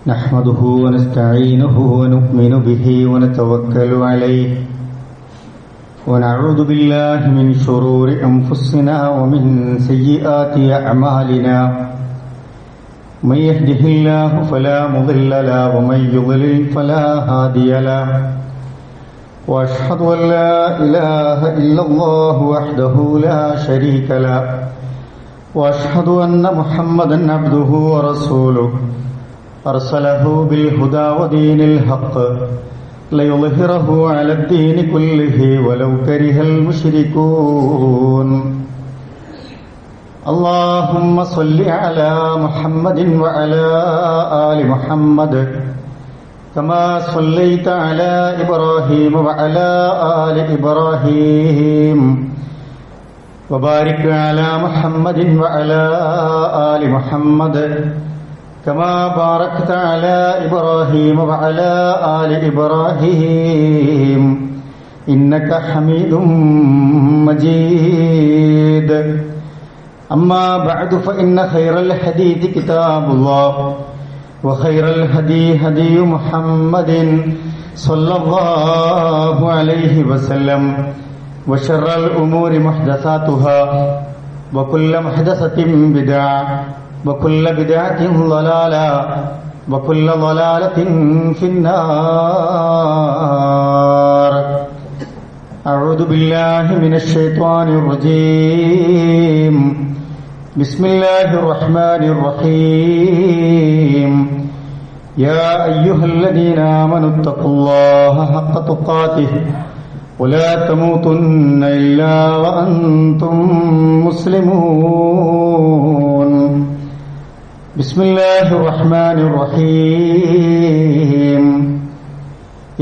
نحمده ونستعينه ونؤمن به ونتوكل عليه ونعوذ بالله من شرور أنفسنا ومن سيئات أعمالنا من يهده الله فلا مضل له ومن يضلل فلا هادي له وأشهد أن لا إله إلا الله وحده لا شريك له وأشهد أن محمدا عبده ورسوله أرسله بالهدى ودين الحق ليظهره على الدين كله ولو كره المشركون اللهم صل على محمد وعلى آل محمد كما صليت على إبراهيم وعلى آل إبراهيم وبارك على محمد وعلى آل محمد كما باركت على إبراهيم وعلى آل إبراهيم إنك حميد مجيد أما بعد فإن خير الحديث كتاب الله وخير الهدي هدي محمد صلى الله عليه وسلم وشر الأمور محدثاتها وكل محدثة بدعة وكل بدعة ضلالة وكل ضلالة في النار أعوذ بالله من الشيطان الرجيم بسم الله الرحمن الرحيم يا أيها الذين آمنوا اتقوا الله حق تقاته ولا تموتن إلا وأنتم مسلمون بسم الله الرحمن الرحيم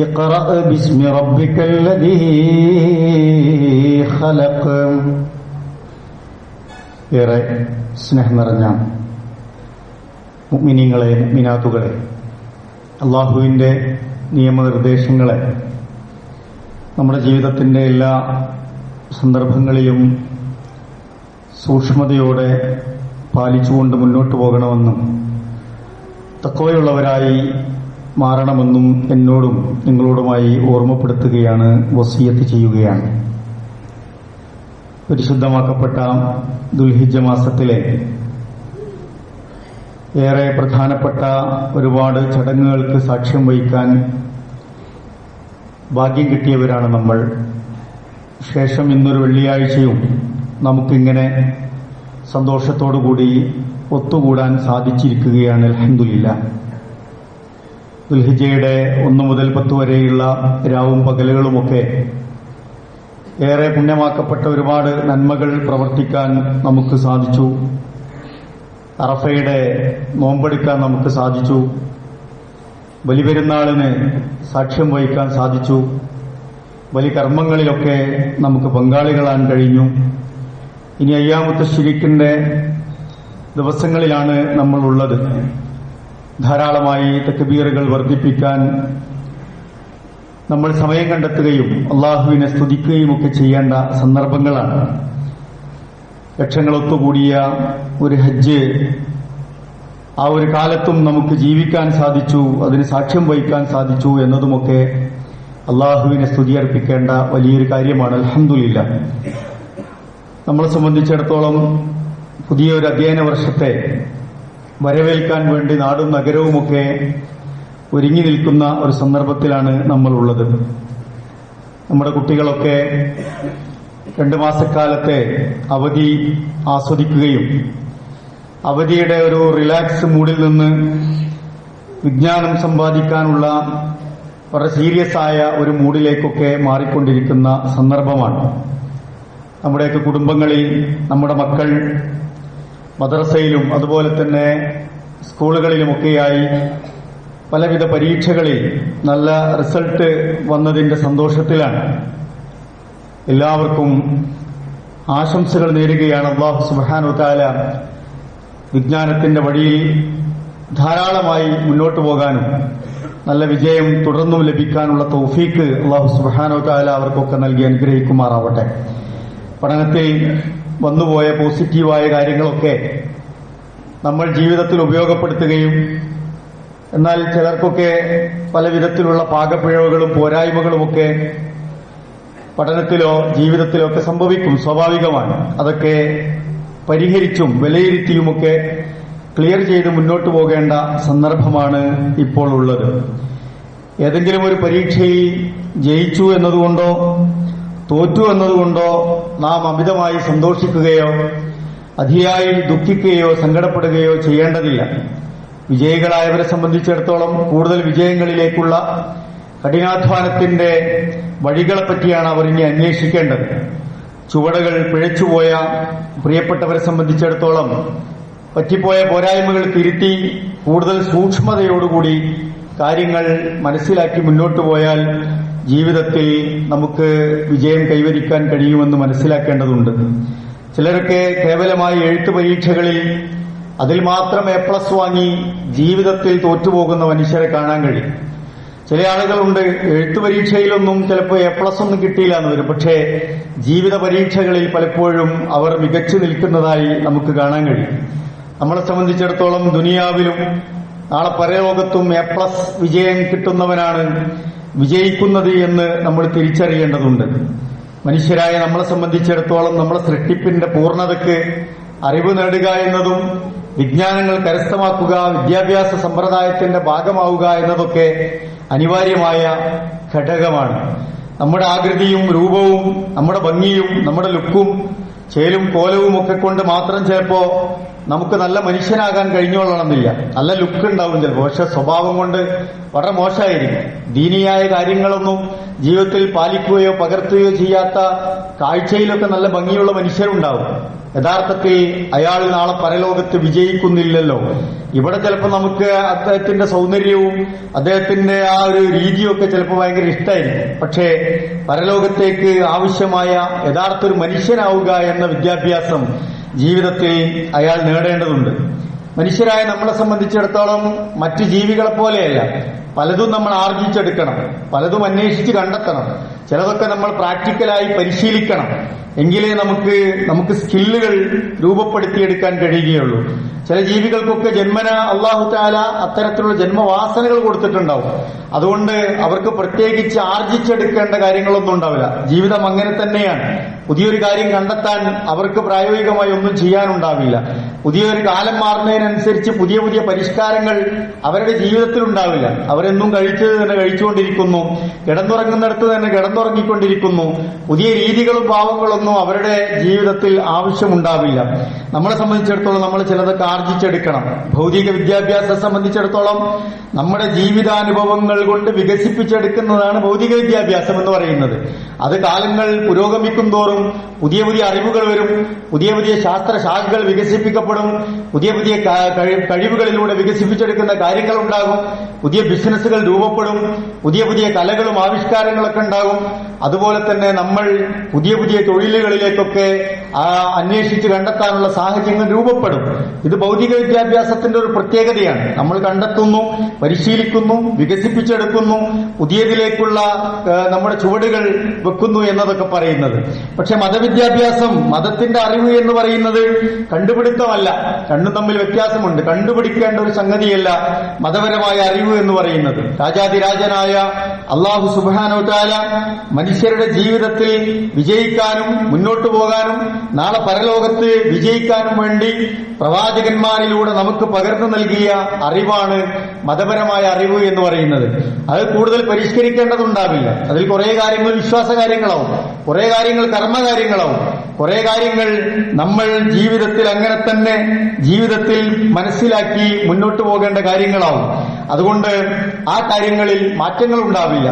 اقرأ باسم ربك الذي خلق ഏറെ സ്നേഹം നിറഞ്ഞ മുഅ്മിനീങ്ങളെ മുഅ്മിനാത്തുകളെ അല്ലാഹുവിൻ്റെ നിയമനിർദ്ദേശങ്ങളെ നമ്മുടെ ജീവിതത്തിൻ്റെ എല്ലാ സന്ദർഭങ്ങളിലും സൂക്ഷ്മതയോടെ പാലിച്ചുകൊണ്ട് മുന്നോട്ട് പോകണമെന്നും തഖ്വയുള്ളവരായി മാറണമെന്നും എന്നോടും നിങ്ങളോടുമായി ഓർമ്മപ്പെടുത്തുകയാണ്, വസിയത്ത് ചെയ്യുകയാണ്. പരിശുദ്ധമാക്കപ്പെട്ട ദുൽഹിജ്ജ മാസത്തിലെ ഏറെ പ്രധാനപ്പെട്ട ഒരുപാട് ചടങ്ങുകൾക്ക് സാക്ഷ്യം വഹിക്കാൻ ഭാഗ്യം കിട്ടിയവരാണ് നമ്മൾ. ശേഷം ഇന്നൊരു വെള്ളിയാഴ്ചയും നമുക്കിങ്ങനെ സന്തോഷത്തോടുകൂടി ഒത്തുകൂടാൻ സാധിച്ചിരിക്കുകയാണ്. അൽഹംദുലില്ലാഹ്. ദുൽഹിജ്ജയുടെ 1 മുതൽ 10 വരെയുള്ള രാവും പകലുകളുമൊക്കെ ഏറെ പുണ്യമാക്കപ്പെട്ട ഒരുപാട് നന്മകൾ പ്രവർത്തിക്കാൻ നമുക്ക് സാധിച്ചു. അറഫയുടെ നോമ്പെടുക്കാൻ നമുക്ക് സാധിച്ചു. ബലിപെരുന്നാളിന് സാക്ഷ്യം വഹിക്കാൻ സാധിച്ചു. ബലികർമ്മങ്ങളിലൊക്കെ നമുക്ക് പങ്കാളികളാൻ കഴിഞ്ഞു. ഇനി അയ്യാമത്ത് ശിരിക്കിന്റെ ദിവസങ്ങളിലാണ് നമ്മൾ ഉള്ളത്. ധാരാളമായി തക്ബീറുകൾ വർദ്ധിപ്പിക്കാൻ നമ്മൾ സമയം കണ്ടെത്തുകയും അള്ളാഹുവിനെ സ്തുതിക്കുകയും ഒക്കെ ചെയ്യേണ്ട സന്ദർഭങ്ങളാണ്. ലക്ഷങ്ങളൊത്തുകൂടിയ ഒരു ഹജ്ജ് ആ ഒരു കാലത്തും നമുക്ക് ജീവിക്കാൻ സാധിച്ചു, അതിന് സാക്ഷ്യം വഹിക്കാൻ സാധിച്ചു എന്നതുമൊക്കെ അള്ളാഹുവിനെ സ്തുതി അർപ്പിക്കേണ്ട വലിയൊരു കാര്യമാണ്. അൽഹംദുലില്ലാഹ്. നമ്മളെ സംബന്ധിച്ചിടത്തോളം പുതിയ ഒരു അധ്യയന വർഷത്തെ വരവേൽക്കാൻ വേണ്ടി നാടും നഗരവുമൊക്കെ ഒരുങ്ങി നിൽക്കുന്ന ഒരു സന്ദർഭത്തിലാണ് നമ്മളുള്ളത്. നമ്മുടെ കുട്ടികളൊക്കെ 2 മാസക്കാലത്തെ അവധി ആസ്വദിക്കുകയും അവധിയുടെ ഒരു റിലാക്സ് മൂഡിൽ നിന്ന് വിജ്ഞാനം സമ്പാദിക്കാനുള്ള വളരെ സീരിയസ് ആയ ഒരു മൂഡിലേക്കൊക്കെ മാറിക്കൊണ്ടിരിക്കുന്ന സന്ദർഭമാണ്. നമ്മുടെയൊക്കെ കുടുംബങ്ങളിൽ നമ്മുടെ മക്കൾ മദ്രസയിലും അതുപോലെ തന്നെ സ്കൂളുകളിലുമൊക്കെയായി പലവിധ പരീക്ഷകളിൽ നല്ല റിസൾട്ട് വന്നതിന്റെ സന്തോഷത്തിലാണ്. എല്ലാവർക്കും ആശംസകൾ നേരുകയാണ്. അല്ലാഹു സുബ്ഹാനഹു വ തആല വിജ്ഞാനത്തിന്റെ വഴിയിൽ ധാരാളമായി മുന്നോട്ട് പോകാനും നല്ല വിജയം തുടർന്നും ലഭിക്കാനുള്ള തൗഫീക്ക് അല്ലാഹു സുബ്ഹാനഹു വ തആല അവർക്കൊക്കെ നൽകി അനുഗ്രഹിക്കുമാറാവട്ടെ. പഠനത്തിൽ വന്നുപോയ പോസിറ്റീവായ കാര്യങ്ങളൊക്കെ നമ്മൾ ജീവിതത്തിൽ ഉപയോഗപ്പെടുത്തുകയും എന്നാൽ ചിലർക്കൊക്കെ പല വിധത്തിലുള്ള പാകപ്പിഴവുകളും പോരായ്മകളുമൊക്കെ പഠനത്തിലോ ജീവിതത്തിലോ ഒക്കെ സംഭവിക്കും, സ്വാഭാവികമാണ്. അതൊക്കെ പരിഹരിച്ചും വിലയിരുത്തിയുമൊക്കെ ക്ലിയർ ചെയ്ത് മുന്നോട്ട് പോകേണ്ട സന്ദർഭമാണ് ഇപ്പോൾ ഉള്ളത്. ഏതെങ്കിലും ഒരു പരീക്ഷയിൽ ജയിച്ചു എന്നതുകൊണ്ടോ തോറ്റു എന്നതുകൊണ്ടോ നാം അമിതമായി സന്തോഷിക്കുകയോ അതിയായി ദുഃഖിക്കുകയോ സങ്കടപ്പെടുകയോ ചെയ്യേണ്ടതില്ല. വിജയികളായവരെ സംബന്ധിച്ചിടത്തോളം കൂടുതൽ വിജയങ്ങളിലേക്കുള്ള കഠിനാധ്വാനത്തിന്റെ വഴികളെപ്പറ്റിയാണ് അവർ ഇനി അന്വേഷിക്കേണ്ടത്. ചുവടുകൾ പിഴച്ചുപോയ പ്രിയപ്പെട്ടവരെ സംബന്ധിച്ചിടത്തോളം പറ്റിപ്പോയ പോരായ്മകൾ തിരുത്തി കൂടുതൽ സൂക്ഷ്മതയോടുകൂടി കാര്യങ്ങൾ മനസ്സിലാക്കി മുന്നോട്ടു പോയാൽ ജീവിതത്തിൽ നമുക്ക് വിജയം കൈവരിക്കാൻ കഴിയുമെന്ന് മനസ്സിലാക്കേണ്ടതുണ്ട്. ചിലരൊക്കെ കേവലമായി എഴുത്തു പരീക്ഷകളിൽ അതിൽ മാത്രം A+ വാങ്ങി ജീവിതത്തിൽ തോറ്റുപോകുന്ന മനുഷ്യരെ കാണാൻ കഴിയും. ചില ആളുകളുണ്ട് എഴുത്തു പരീക്ഷയിലൊന്നും ചിലപ്പോൾ A+ ഒന്നും കിട്ടിയില്ല എന്ന് വരും, പക്ഷേ ജീവിത പരീക്ഷകളിൽ പലപ്പോഴും അവർ മികച്ചു നിൽക്കുന്നതായി നമുക്ക് കാണാൻ കഴിയും. നമ്മളെ സംബന്ധിച്ചിടത്തോളം ദുനിയാവിലും നാളെ പരലോകത്തും A+ വിജയം കിട്ടുന്നവനാണ് വിജയിക്കുന്നത് എന്ന് നമ്മൾ തിരിച്ചറിയേണ്ടതുണ്ട്. മനുഷ്യരായ നമ്മളെ സംബന്ധിച്ചിടത്തോളം നമ്മളെ സൃഷ്ടിപ്പിന്റെ പൂർണ്ണതയ്ക്ക് അറിവ് നേടുക എന്നതും വിജ്ഞാനങ്ങൾ കരസ്ഥമാക്കുക, വിദ്യാഭ്യാസ സമ്പ്രദായത്തിന്റെ ഭാഗമാവുക എന്നതൊക്കെ അനിവാര്യമായ ഘടകമാണ്. നമ്മുടെ ആകൃതിയും രൂപവും നമ്മുടെ ഭംഗിയും നമ്മുടെ ലുക്കും ചേലും കോലവും ഒക്കെ കൊണ്ട് മാത്രം ചിലപ്പോ നമുക്ക് നല്ല മനുഷ്യനാകാൻ കഴിഞ്ഞോളണമെന്നില്ല. നല്ല ലുക്ക് ഉണ്ടാവും ചിലപ്പോൾ, പക്ഷെ സ്വഭാവം കൊണ്ട് വളരെ മോശമായിരിക്കും. ദീനിയായ കാര്യങ്ങളൊന്നും ജീവിതത്തിൽ പാലിക്കുകയോ പകർത്തുകയോ ചെയ്യാത്ത കാഴ്ചയിലൊക്കെ നല്ല ഭംഗിയുള്ള മനുഷ്യരുണ്ടാവും. യഥാർത്ഥത്തിൽ അയാൾ നാളെ പരലോകത്ത് വിജയിക്കുന്നില്ലല്ലോ. ഇവിടെ ചിലപ്പോൾ നമുക്ക് അദ്ദേഹത്തിന്റെ സൗന്ദര്യവും അദ്ദേഹത്തിന്റെ ആ ഒരു രീതിയൊക്കെ ചിലപ്പോൾ ഭയങ്കര ഇഷ്ടമായിരിക്കും, പക്ഷേ പരലോകത്തേക്ക് ആവശ്യമായ യഥാർത്ഥ ഒരു മനുഷ്യനാവുക എന്ന വിദ്യാഭ്യാസം ജീവിതത്തിൽ അയാൾ നേടേണ്ടതുണ്ട്. മനുഷ്യരായ നമ്മളെ സംബന്ധിച്ചിടത്തോളം മറ്റു ജീവികളെ പോലെയല്ല. പലതും നമ്മൾ ആർജിച്ചെടുക്കണം, പലതും അന്വേഷിച്ച് കണ്ടെത്തണം, ചിലതൊക്കെ നമ്മൾ പ്രാക്ടിക്കലായി പരിശീലിക്കണം. എങ്കിലേ നമുക്ക് സ്കില്ലുകൾ രൂപപ്പെടുത്തിയെടുക്കാൻ കഴിയുകയുള്ളൂ. ചില ജീവികൾക്കൊക്കെ ജന്മന അല്ലാഹു തആല അത്തരത്തിലുള്ള ജന്മവാസനകൾ കൊടുത്തിട്ടുണ്ടാവും. അതുകൊണ്ട് അവർക്ക് പ്രത്യേകിച്ച് ആർജിച്ചെടുക്കേണ്ട കാര്യങ്ങളൊന്നും ഉണ്ടാവില്ല. ജീവിതം അങ്ങനെ തന്നെയാണ്. പുതിയൊരു കാര്യം കണ്ടെത്താൻ അവർക്ക് പ്രായോഗികമായി ഒന്നും ചെയ്യാനുണ്ടാവില്ല. പുതിയൊരു കാലം മാറുന്നതിനനുസരിച്ച് പുതിയ പുതിയ പരിഷ്കാരങ്ങൾ അവരുടെ ജീവിതത്തിൽ ഉണ്ടാവില്ല. അവരെന്നും കഴിച്ചത് തന്നെ കഴിച്ചുകൊണ്ടിരിക്കുന്നു, കിടന്നുറങ്ങുന്നിടത്ത് തന്നെ കിടന്നുറങ്ങിക്കൊണ്ടിരിക്കുന്നു. പുതിയ രീതികളും ഭാവങ്ങളൊന്നും അവരുടെ ജീവിതത്തിൽ ആവശ്യമുണ്ടാവില്ല. നമ്മളെ സംബന്ധിച്ചിടത്തോളം നമ്മൾ ചിലതൊക്കെ ആർജിച്ചെടുക്കണം. ഭൗതിക വിദ്യാഭ്യാസത്തെ സംബന്ധിച്ചിടത്തോളം നമ്മുടെ ജീവിതാനുഭവങ്ങൾ കൊണ്ട് വികസിപ്പിച്ചെടുക്കുന്നതാണ് ഭൗതിക വിദ്യാഭ്യാസം എന്ന് പറയുന്നത്. അത് കാലങ്ങൾ പുരോഗമിക്കും തോറും പുതിയ പുതിയ അറിവുകൾ വരും, പുതിയ പുതിയ ശാസ്ത്രശാഖകൾ വികസിപ്പിക്കപ്പെടും, പുതിയ പുതിയ കഴിവുകളിലൂടെ വികസിപ്പിച്ചെടുക്കുന്ന കാര്യങ്ങൾ ഉണ്ടാകും, പുതിയ ബിസിനസ്സുകൾ രൂപപ്പെടും, പുതിയ പുതിയ കലകളും ആവിഷ്കാരങ്ങളൊക്കെ ഉണ്ടാകും. അതുപോലെ തന്നെ നമ്മൾ പുതിയ പുതിയ തൊഴിലുകളിലേക്കൊക്കെ അന്വേഷിച്ച് കണ്ടെത്താനുള്ള സാഹചര്യങ്ങൾ രൂപപ്പെടും. ഇത് ഭൗതിക വിദ്യാഭ്യാസത്തിന്റെ ഒരു പ്രത്യേകതയാണ്. നമ്മൾ കണ്ടെത്തുന്നു, പരിശീലിക്കുന്നു, വികസിപ്പിച്ചെടുക്കുന്നു, പുതിയതിലേക്കുള്ള നമ്മുടെ ചുവടുകൾ വെക്കുന്നു എന്നതൊക്കെ പറയുന്നത്. പക്ഷെ മതവിദ്യാഭ്യാസം, മതത്തിന്റെ അറിവ് എന്ന് പറയുന്നത് കണ്ടുപിടുത്തമല്ല. രണ്ടും തമ്മിൽ വ്യത്യാസമുണ്ട്. കണ്ടുപിടിക്കേണ്ട ഒരു സംഗതിയല്ല മതപരമായ അറിവ് എന്ന് പറയുന്നത്. രാജാതിരാജനായ അല്ലാഹു സുബ്ഹാനഹു വ തആല മനുഷ്യരുടെ ജീവിതത്തിൽ വിജയിക്കാനും മുന്നോട്ടു പോകാനും നാളെ പരലോകത്ത് വിജയിക്കാനും വേണ്ടി പ്രവാചകന്മാരിലൂടെ നമുക്ക് പകർന്നു നൽകിയ അറിവാണ് മതപരമായ അറിവ് എന്ന് പറയുന്നത്. അത് കൂടുതൽ പരിഷ്കരിക്കേണ്ടതുണ്ടാവില്ല. അതിൽ കുറെ കാര്യങ്ങൾ വിശ്വാസ കാര്യങ്ങളാവും, കുറെ കാര്യങ്ങൾ കർമ്മകാര്യങ്ങളാവും, കുറെ കാര്യങ്ങൾ നമ്മൾ ജീവിതത്തിൽ അങ്ങനെ തന്നെ ജീവിതത്തിൽ മനസ്സിലാക്കി മുന്നോട്ട് പോകേണ്ട കാര്യങ്ങളാവും. അതുകൊണ്ട് ആ കാര്യങ്ങളിൽ മാറ്റങ്ങൾ ഉണ്ടാവില്ല.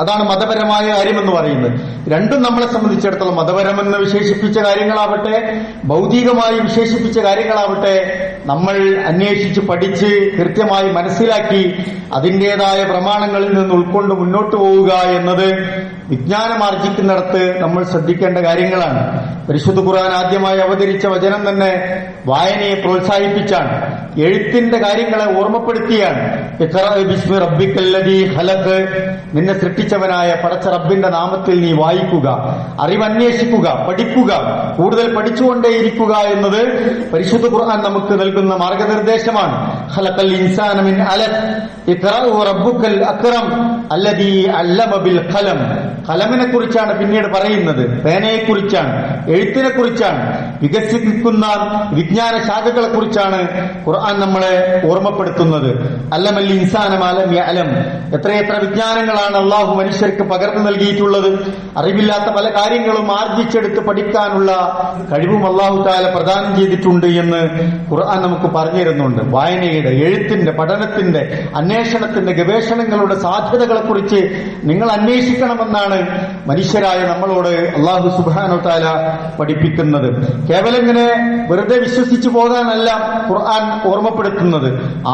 അതാണ് മതപരമായ കാര്യമെന്ന് പറയുന്നത്. രണ്ടും നമ്മളെ സംബന്ധിച്ചിടത്തോളം മതപരമെന്ന് വിശേഷിപ്പിച്ച കാര്യങ്ങളാവട്ടെ ഭൗതികമായി വിശേഷിപ്പിച്ച കാര്യങ്ങളാവട്ടെ നമ്മൾ അന്വേഷിച്ച് പഠിച്ച് കൃത്യമായി മനസ്സിലാക്കി അതിൻ്റെതായ പ്രമാണങ്ങളിൽ നിന്ന് ഉൾക്കൊണ്ട് മുന്നോട്ട് പോവുക എന്നത് വിജ്ഞാനമാർജിക്കുന്നിടത്ത് നമ്മൾ ശ്രദ്ധിക്കേണ്ട കാര്യങ്ങളാണ്. പരിശുദ്ധ ഖുർആൻ ആദ്യമായി അവതരിച്ച വചനം തന്നെ വായനയെ പ്രോത്സാഹിപ്പിച്ചാണ്. എഴുത്തിന്റെ കാര്യങ്ങളെ ഓർമ്മപ്പെടുത്തിയാണ്. ഇഖ്റ ബിസ്മി റബ്ബിക്കല്ലദീ ഖലഖ്, നിന്നെ സൃഷ്ടിച്ചവനായ പടച്ച റബ്ബിന്റെ നാമത്തിൽ നീ വായിക്കുക, അറിവന്വേഷിക്കുക, പഠിക്കുക, കൂടുതൽ പഠിച്ചുകൊണ്ടേയിരിക്കുക എന്നത് പരിശുദ്ധ ഖുർആൻ നമുക്ക് നൽകുന്ന മാർഗനിർദ്ദേശമാണ്. ഖലഖൽ ഇൻസാന മിൻ അലഖ് ഇഖ്റ റബ്ബുക്കൽ അക്രം അല്ലദീ അല്ലമ ബിൽ ഖലം. ഖലമിനെ കുറിച്ചാണ് പിന്നീട് പറയുന്നത്, പേനയെ കുറിച്ചാണ്, എഴുത്തിനെ കുറിച്ചാണ്, വികസിക്കുന്ന വിജ്ഞാന ശാഖകളെ കുറിച്ചാണ് ഖുർആൻ നമ്മളെ ഓർമ്മപ്പെടുത്തുന്നത്. അല്ലമൽ ഇൻസാന മാ ലം യഅലം. എത്രയെത്ര വിജ്ഞാനങ്ങളാണ് അള്ളാഹു മനുഷ്യർക്ക് പകർന്നു നൽകിയിട്ടുള്ളത്. അറിവില്ലാത്ത പല കാര്യങ്ങളും ആർജിച്ചെടുത്ത് പഠിക്കാനുള്ള കഴിവും അള്ളാഹു തആല പ്രദാനം ചെയ്തിട്ടുണ്ട് എന്ന് ഖുർആൻ നമുക്ക് പറഞ്ഞു തരുന്നുണ്ട്. വായനയുടെ, എഴുത്തിന്റെ, പഠനത്തിന്റെ, അന്വേഷണത്തിന്റെ, ഗവേഷണങ്ങളുടെ സാധ്യതകളെ കുറിച്ച് നിങ്ങൾ അന്വേഷിക്കണമെന്നാണ് മനുഷ്യരായ നമ്മളോട് അള്ളാഹു സുബ്ഹാനഹു തആല പഠിപ്പിക്കുന്നത്. കേവലം ഇങ്ങനെ വെറുതെ വിശ്വസിച്ചു പോകാനല്ല ഖുർആൻ ഓർമ്മപ്പെടുത്തുന്നത്,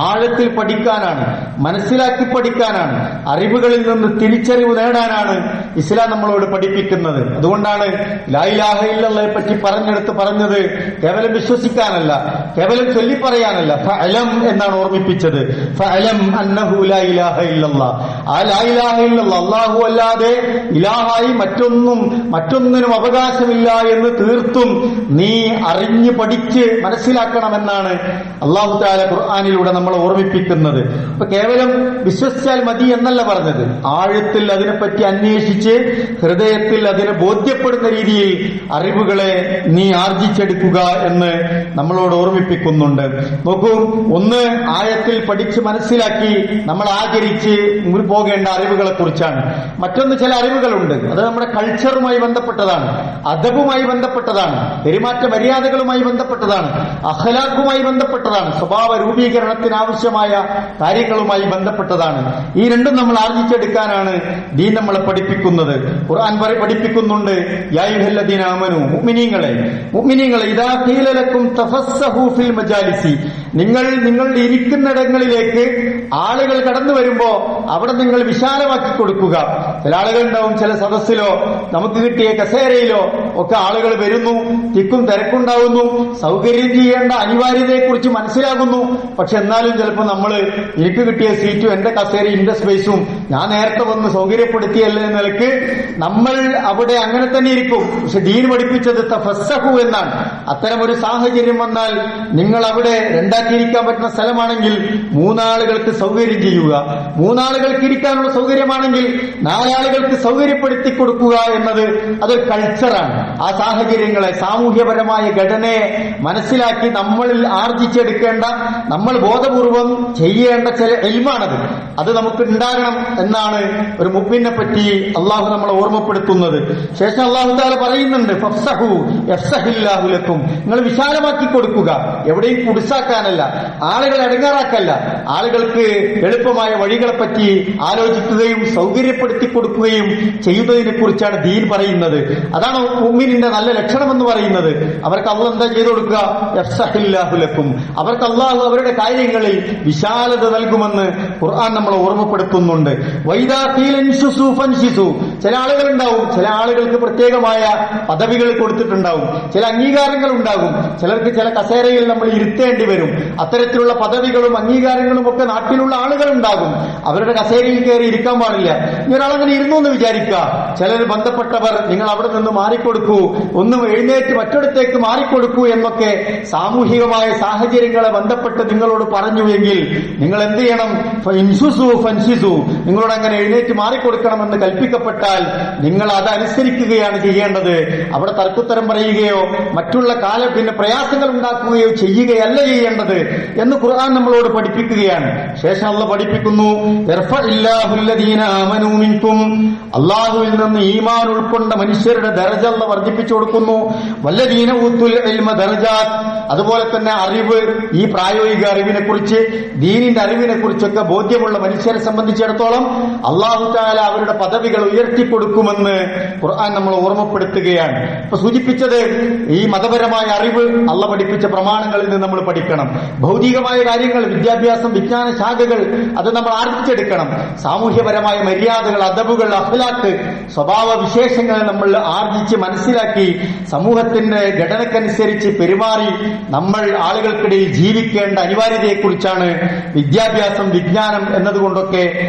ആഴത്തിൽ പഠിക്കാനാണ്, മനസ്സിലാക്കി പഠിക്കാനാണ്, അറിവുകളിൽ നിന്ന് തിരിച്ചറിവ് നേടാനാണ് ഇസ്ലാം നമ്മളോട് പഠിപ്പിക്കുന്നത്. അതുകൊണ്ടാണ് ലാ ഇലാഹ ഇല്ലല്ലാഹയെ പറ്റി പറഞ്ഞത് കേവലം വിശ്വസിക്കാനല്ല, കേവലം ചൊല്ലിപ്പറയാനല്ല, ഫഅലം എന്നാണ് ഓർമ്മിപ്പിച്ചത്. ഫഅലം അന്നഹു ലാ ഇലാഹ ഇല്ലല്ലാഹ്. ആ ലാ ഇലാഹ ഇല്ലല്ലാഹ്, അല്ലാഹു അല്ലാതെ ഇലാഹായി മറ്റൊന്നിനും അവകാശമില്ല എന്ന് തീർത്തും നീ അറിഞ്ഞു പഠിച്ച് മനസ്സിലാക്കണമെന്നാണ് അല്ലാഹു തആല ഖുർആനിലൂടെ നമ്മളെ ഓർമ്മിപ്പിക്കുന്നത്. ഇപ്പൊ കേവലം വിശ്വസിച്ചാൽ മതി എന്നല്ല പറഞ്ഞത്, ആഴത്തിൽ അതിനെപ്പറ്റി അന്വേഷിച്ച് ഹൃദയത്തിൽ അതിനെ ബോധ്യപ്പെടുന്ന രീതിയിൽ അറിവുകളെ നീ ആർജിച്ചെടുക്കുക എന്ന് നമ്മളോട് ഓർമ്മിപ്പിക്കുന്നുണ്ട്. നോക്കൂ, ഒന്ന് ആഴത്തിൽ പഠിച്ച് മനസ്സിലാക്കി നമ്മൾ ആചരിച്ച് പോകേണ്ട അറിവുകളെ കുറിച്ചാണ്. മറ്റൊന്ന്, ചില അറിവുകളുണ്ട്, അത് നമ്മുടെ കൾച്ചറുമായി ബന്ധപ്പെട്ടതാണ്, അദബുമായി ബന്ധപ്പെട്ടതാണ്, പെരുമാറ്റ മര്യാദകളുമായി ബന്ധപ്പെട്ടതാണ്, അഖ്ലാഖുമായി ബന്ധപ്പെട്ടതാണ്, സ്വഭാവ രൂപീകരണത്തിന് ആവശ്യമായ കാര്യങ്ങളുമായി ബന്ധപ്പെട്ടതാണ്. ഈ രണ്ടും നമ്മൾ ആർജിച്ചെടുക്കാനാണ് ദീൻ നമ്മളെ പഠിപ്പിക്കുന്നത്. ഖുർആൻ പഠിപ്പിക്കുന്നുണ്ട്, യാ അയ്യുഹല്ലദീന ആമനൂ, മുഅ്മിനീങ്ങളെ ഇദാ ഖീല ലക്കും തഫസ്സഹു ഫിൽ മജാലിസി, നിങ്ങളുടെ ഇരിക്കുന്നിടങ്ങളിലേക്ക് ആളുകൾ കടന്നു വരുമ്പോ അവിടെ നിങ്ങൾ വിശാലമാക്കി കൊടുക്കുക. ചില ആളുകൾ ഉണ്ടാവും, ചില സദസ്സിലോ നമുക്ക് കിട്ടിയ കസേരയിലോ ഒക്കെ ആളുകൾ വരുന്നു, തിക്കും തിരക്കുണ്ടാവുന്നു, സൗകര്യം ചെയ്യേണ്ട അനിവാര്യതയെക്കുറിച്ച് മനസ്സിലാകുന്നു. പക്ഷെ എന്നാലും ചിലപ്പോൾ എനിക്ക് കിട്ടിയ സീറ്റും എന്റെ കസേരയും എന്റെ സ്പേസും ഞാൻ നേരത്തെ വന്ന് സൗകര്യപ്പെടുത്തിയല്ലേ എന്ന നിലക്ക് നമ്മൾ അവിടെ അങ്ങനെ തന്നെ ഇരിക്കും. പക്ഷെ ദീൻ പഠിപ്പിച്ചത് തഫസ്സഹു എന്നാണ്. അത്തരം ഒരു സാഹചര്യം വന്നാൽ നിങ്ങൾ അവിടെ രണ്ടാക്കിയിരിക്കാൻ പറ്റുന്ന സ്ഥലമാണെങ്കിൽ മൂന്നാളുകൾക്ക് സൗകര്യം ചെയ്യുക, മൂന്നാളുകൾക്ക് ഇരിക്കാനുള്ള സൗകര്യമാണെങ്കിൽ നാലാളുകൾക്ക് സൗകര്യപ്പെടുത്തി കൊടുക്കുക എന്നത് അതൊരു കൾച്ചറാണ്. ആ സാഹചര്യങ്ങളെ, സാമൂഹ്യപരമായ ഘടനയെ മനസ്സിലാക്കി നമ്മളിൽ ആർജിച്ചെടുക്കേണ്ട, നമ്മൾ ബോധപൂർവം ചെയ്യേണ്ട ചില ഇൽമാണത്. അത് നമുക്ക് ഉണ്ടാകണം എന്നാണ് ഒരു മുഅ്മിനെ പറ്റി അള്ളാഹു നമ്മളെ ഓർമ്മപ്പെടുത്തുന്നത്. ശേഷം അള്ളാഹു തആല പറയുന്നുണ്ട്, ഫഫ്സഹു യഫ്സഹില്ലാഹു ലക്കും, നിങ്ങൾ വിശാലമാക്കി കൊടുക്കുക. എവിടെയും കുടിസാക്കാനല്ല, ആളുകളെ അടങ്ങാറാക്കല്ല, ആളുകൾക്ക് എളുപ്പമായ വഴികളെ പറ്റി ആലോചിക്കുകയും സൗകര്യപ്പെടുത്തി കൊടുക്കുകയും ചെയ്യുന്നതിനെ കുറിച്ചാണ് ദീൻ പറയുന്നത്. അതാണ് മുഅ്മിനിന്റെ നല്ല ലക്ഷണമെന്ന് പറയുന്നത്. അവർക്ക് അള്ളാഹു എന്താ ചെയ്തു കൊടുക്കുക? യഫ്സഹില്ലാഹു ലക്കും, അവർക്ക് അള്ളാഹു അവരുടെ കാര്യങ്ങളിൽ വിശാലത നൽകുമെന്ന് ഖുർആൻ നമ്മളെ ഓർമ്മപ്പെടുത്തുന്നുണ്ട്. വൈദാ ഖീല ഇൻശുസു ഫൻശിസു, ചില ആളുകളുണ്ടാവും, ചില ആളുകൾക്ക് പ്രത്യേകമായ പദവികൾ കൊടുത്തിട്ടുണ്ടാവും, ചില അംഗീകാരങ്ങൾ ഉണ്ടാകും, ചിലർക്ക് ചില കസേരയിൽ നമ്മൾ ഇരുത്തേണ്ടി വരും. അത്തരത്തിലുള്ള പദവികളും അംഗീകാരങ്ങളും ഒക്കെ നാട്ടിലുള്ള ആളുകളുണ്ടാകും. അവരുടെ കസേരയിൽ കയറി ഇരിക്കാൻ പാടില്ല. ഒരാളങ്ങനെ ഇരുന്നു എന്ന് വിചാരിക്കുക. ചിലർ ബന്ധപ്പെട്ടവർ നിങ്ങൾ അവിടെ നിന്ന് മാറിക്കൊടുക്കൂ, ഒന്നും എഴുന്നേറ്റ് മറ്റൊരിടത്തേക്ക് മാറിക്കൊടുക്കൂ എന്നൊക്കെ സാമൂഹികമായ സാഹചര്യങ്ങളെ ബന്ധപ്പെട്ട് നിങ്ങളോട് പറഞ്ഞുവെങ്കിൽ നിങ്ങൾ എന്ത് ചെയ്യണം? ഇൻസുസു ഫൻസിസു, നിങ്ങളോട് അങ്ങനെ എഴുന്നേറ്റ് മാറിക്കൊടുക്കണമെന്ന് കൽപ്പിക്കപ്പെട്ടാൽ നിങ്ങൾ അതനുസരിക്കുകയാണ് ചെയ്യേണ്ടത്. അവിടെ തർക്കുത്തരം പറയുകയോ മറ്റുള്ള പ്രയാസങ്ങൾ ഉണ്ടാക്കുകയോ ചെയ്യുകയല്ല ചെയ്യേണ്ടത് എന്ന് ഖുർആൻ നമ്മളോട് പഠിപ്പിക്കുകയാണ്. ശേഷം അല്ലാഹു പഠിപ്പിക്കുന്നു, അള്ളാഹുവിൽ നിന്ന് ഈമാൻ ഉൾക്കൊണ്ട മനുഷ്യരുടെ ദർജ അല്ലാഹു വർദ്ധിപ്പിച്ചു കൊടുക്കുന്നു. വല്ലദീന ഊത്തുൽ ഇൽമ ദർജാത്ത്, അതുപോലെ തന്നെ അറിവ്, ഈ പ്രായോഗിക അറിവിനെ കുറിച്ച്, ദീനിന്റെ അറിവിനെ കുറിച്ചൊക്കെ ബോധ്യമുള്ള മനുഷ്യരെ സംബന്ധിച്ചിടത്തോളം അല്ലാഹു തആല അവരുടെ പദവികൾ ഉയർത്തിക്കൊടുക്കുമെന്ന് ഖുർആൻ നമ്മൾ ഓർമ്മപ്പെടുത്തുകയാണ്. ഇപ്പൊ സൂചിപ്പിച്ചത് ഈ മതപര മതപരമായ അറിവ് അള്ള പഠിപ്പിച്ച പ്രമാണങ്ങളിൽ നിന്ന് നമ്മൾ പഠിക്കണം. ഭൗതികമായ കാര്യങ്ങൾ, വിദ്യാഭ്യാസം, വിജ്ഞാന ശാഖകൾ അത് നമ്മൾ ആർജിച്ചെടുക്കണം. സാമൂഹ്യപരമായ മര്യാദകൾ, അദബുകൾ, അഖ്ലാഖ്, സ്വഭാവ വിശേഷങ്ങൾ നമ്മൾ ആർജിച്ച് മനസ്സിലാക്കി സമൂഹത്തിന്റെ ഘടനക്കനുസരിച്ച് പെരുമാറി നമ്മൾ ആളുകൾക്കിടയിൽ ജീവിക്കേണ്ട അനിവാര്യതയെക്കുറിച്ചാണ് വിദ്യാഭ്യാസം, വിജ്ഞാനം എന്നതുകൊണ്ടൊക്കെ